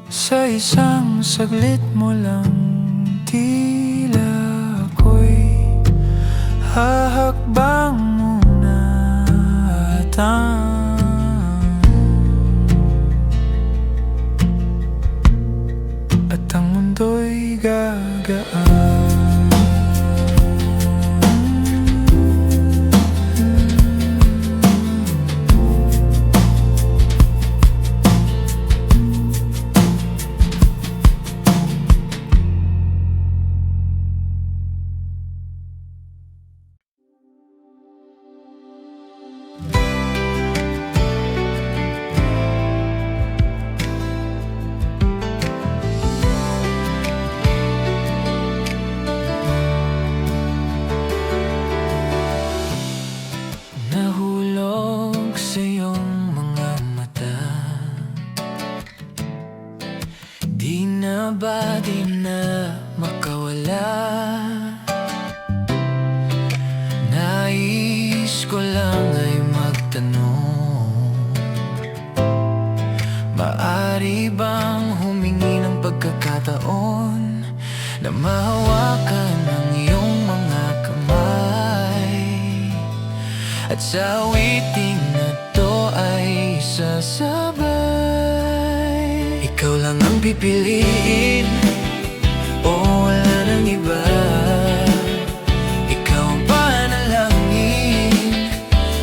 Sa isang saglit mo lang, tila ako'y hahakbang muna at ang mundo'y gagaan. Nahulog sa iyong mga mata, di na ba di na makawala. Nais ko lang ay magtanong, maaari bang humingi ng pagkakataon na mahawakan ang iyong mga kamay, at sa awiting na to ay sasabay. Ikaw lang ang pipiliin, o wala nang iba. Ikaw ang panalangin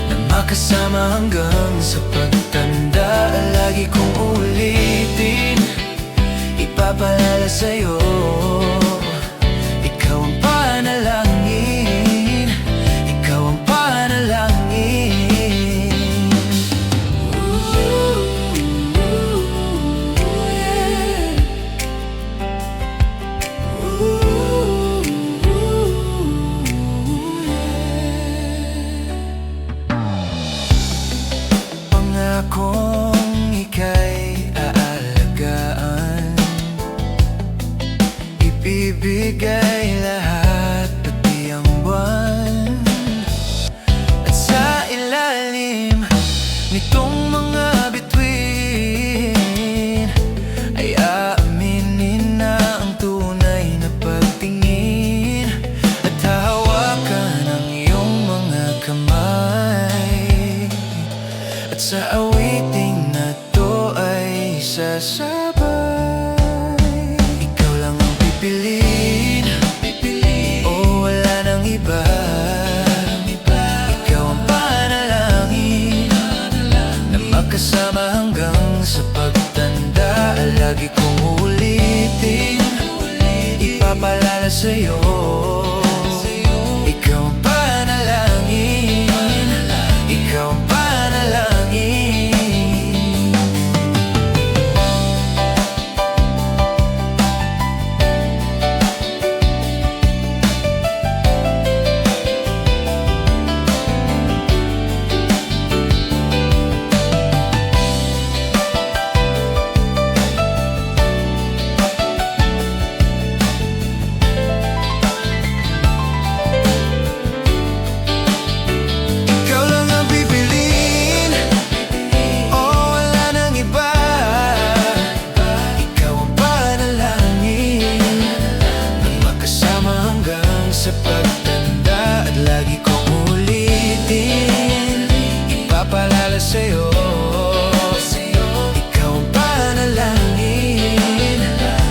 na makasama hanggang sa pagtanda. Lagi kong ulitin, ipapalala sa'yo. Ikaw ang panalangin, ikaw ang panalangin. ibigay lahat, pati ang buwan. At sa ilalim nitong mga bituin ay aaminin na ang tunay na pagtingin, at hahawakan ang iyong mga kamay. At sa awiting na to ay sasabay. Ikaw lang ang pipiliin, o wala nang iba. Ikaw ang panalangin na magkasama hanggang sa pagtanda. Lagi kong ulitin, ipapalala sa'yo. Ikaw ang panalangin, ikaw ang panalangin. Sa pagtanda at lagi kong ulitin, ipapalala sa'yo. Ikaw ang panalangin,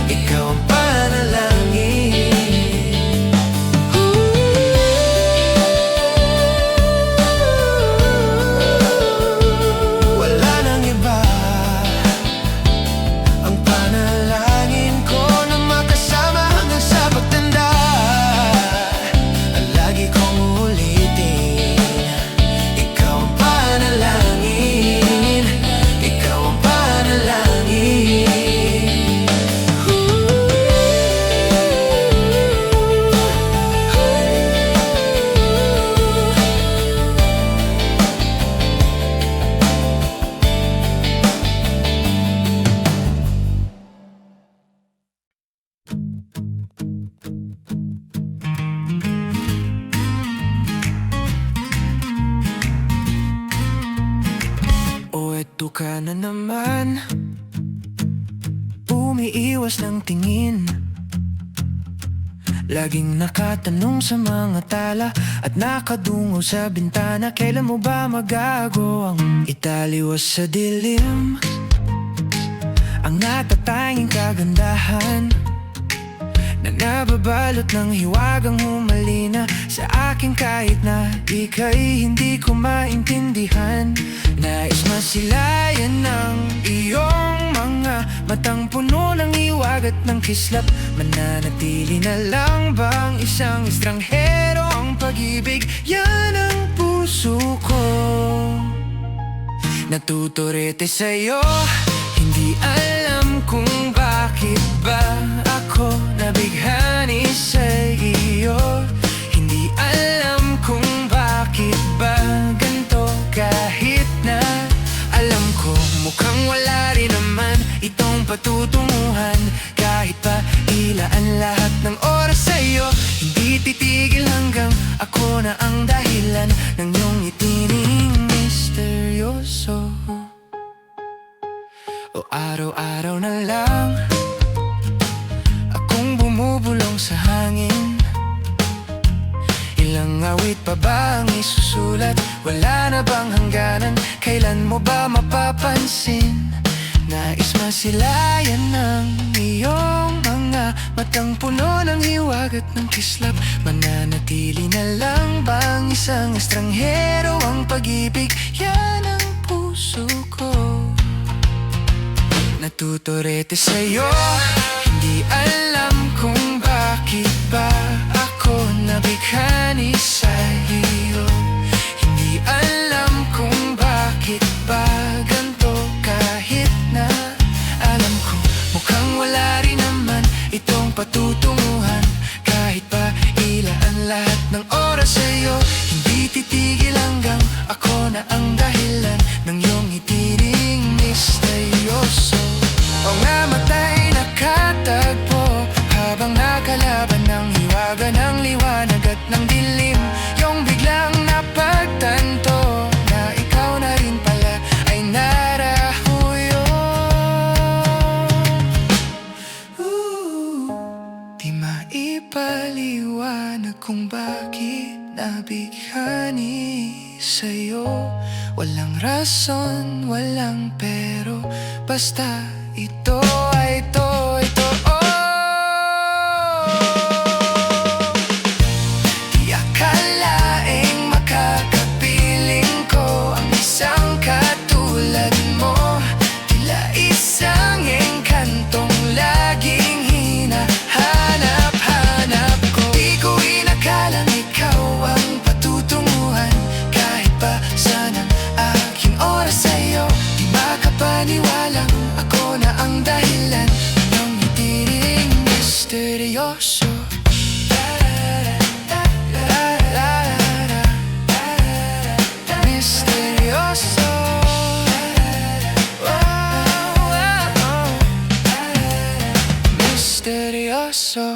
ikaw ang panalangin. Wala nang iba, ang panalangin ko na makasama hanggang sa pagtanda. Lagi kong ulitin, ikaw ang panalangin, ikaw ang panalangin. O eto ka na naman, umiiwas ng tingin, laging nakatanong sa mga tala at nakadungo sa bintana. Kailan mo ba magago ang italiwas sa dilim? Ang natatanging kagandahan na nababalot ng hiwagang humalina sa akin kahit na ika'y hindi ko maintindihan. Nais masilayan ng iyong mga matang puno ng hiwag at ng kislap. Mananatili na lang bang isang estranghero ang pag-ibig? Yan ang puso ko, natuturete sa'yo. Hindi alam kung bakit ba ako nabighani sa iyo. Hindi alam kung bakit ba ganito, kahit na alam ko mukhang wala rin naman itong patutunguhan. Kahit pa ilaan lahat ng oras sa'yo, hindi titigil hanggang ako na ang dahilan ng iyong itining misteryoso. O araw-araw na lang akong bumubulong sa hangin. Ilang awit pa ba ang isusulat? Wala na bang hangganan? Kailan mo ba mapapansin? Nais masilayan ng iyong mga matang puno ng hiwag at ng kislap. Mananatili na lang bang isang estranghero ang pag-ibig? Yan ang puso ko, natuturete sa'yo. Hindi alam kung bakit ba ako nabighani sa iyo. Hindi alam kung bakit ba ganito, kahit na alam ko mukhang wala rin naman itong patutunguhan. Kahit pa ilaan lahat ng oras sa'yo, hindi titigil hanggang ako na ang dahilan ng iyong itiring misteryoso. O nga matay nakatagpo habang nakalaban ng sa'yo. Walang rason, walang pero, basta ito ay ito, oh. Di akalaing makakapiling ko ang isang katulad mo. Tila isang engkantong laging hinahanap-hanap ko. Di ko inakalang ikaw ang patutunguhan, kahit pa saan ang aking oras sa'yo. Di makapaniwalang ako na ang dahilan ng itiring misteryoso. Misteryoso. Misteryoso.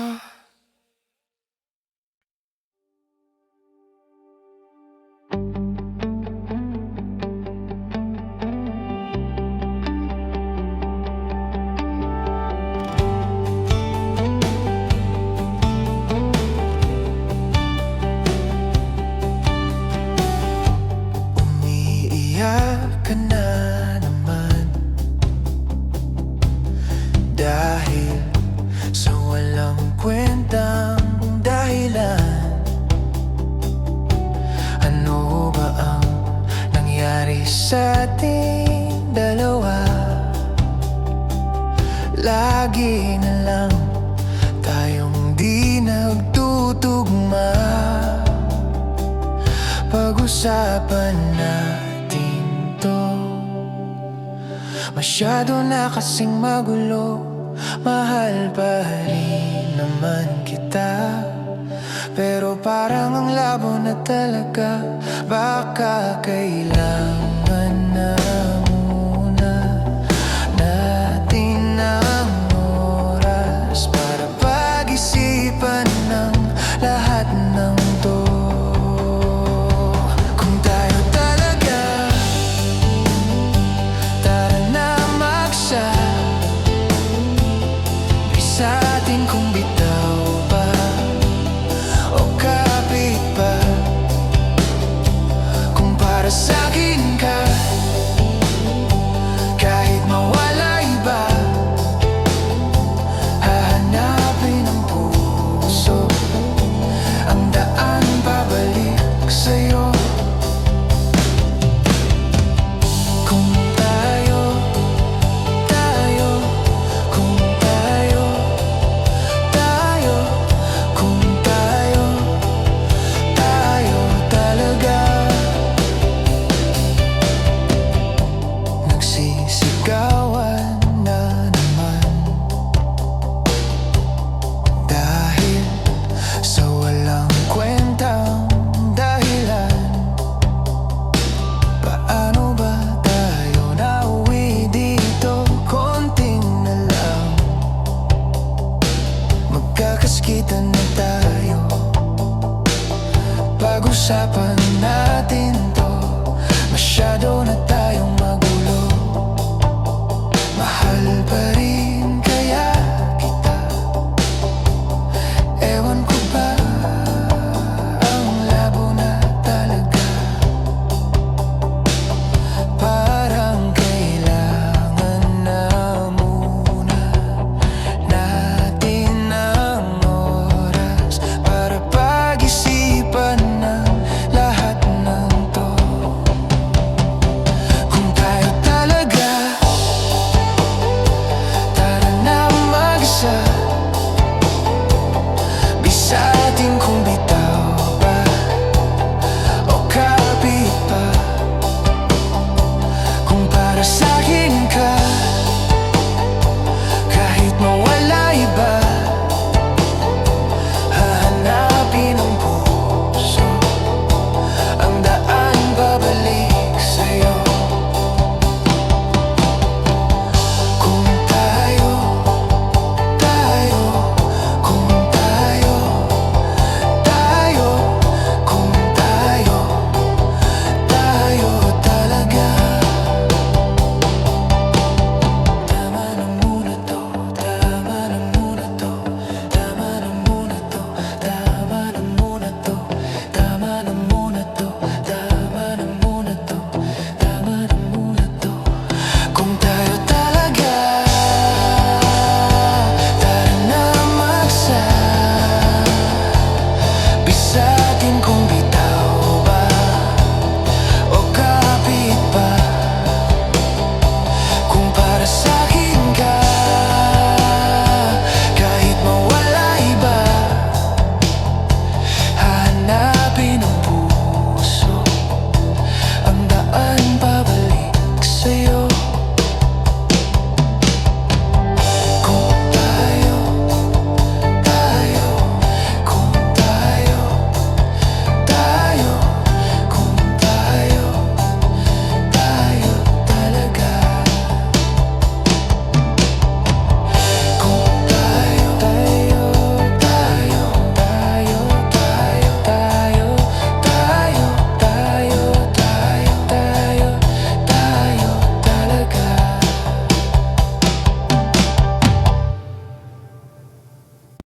Umiiyak ka na naman dahil sa walang kwentang dahilan. Ano ba ang nangyari sa ating dalawa? Lagi na lang tayong di nagtutugma. Pag-usapan natin to. Masyado na kasing magulo. Mahal pa rin naman kita, pero parang ang labo na talaga. Baka kailangan na muna natin ang oras para pag-isipan ng lahat ng to. Kung tayo talaga, tara na magsa. Sa atin kung bitaw pa o kapit pa. Kung para sa'kin ka,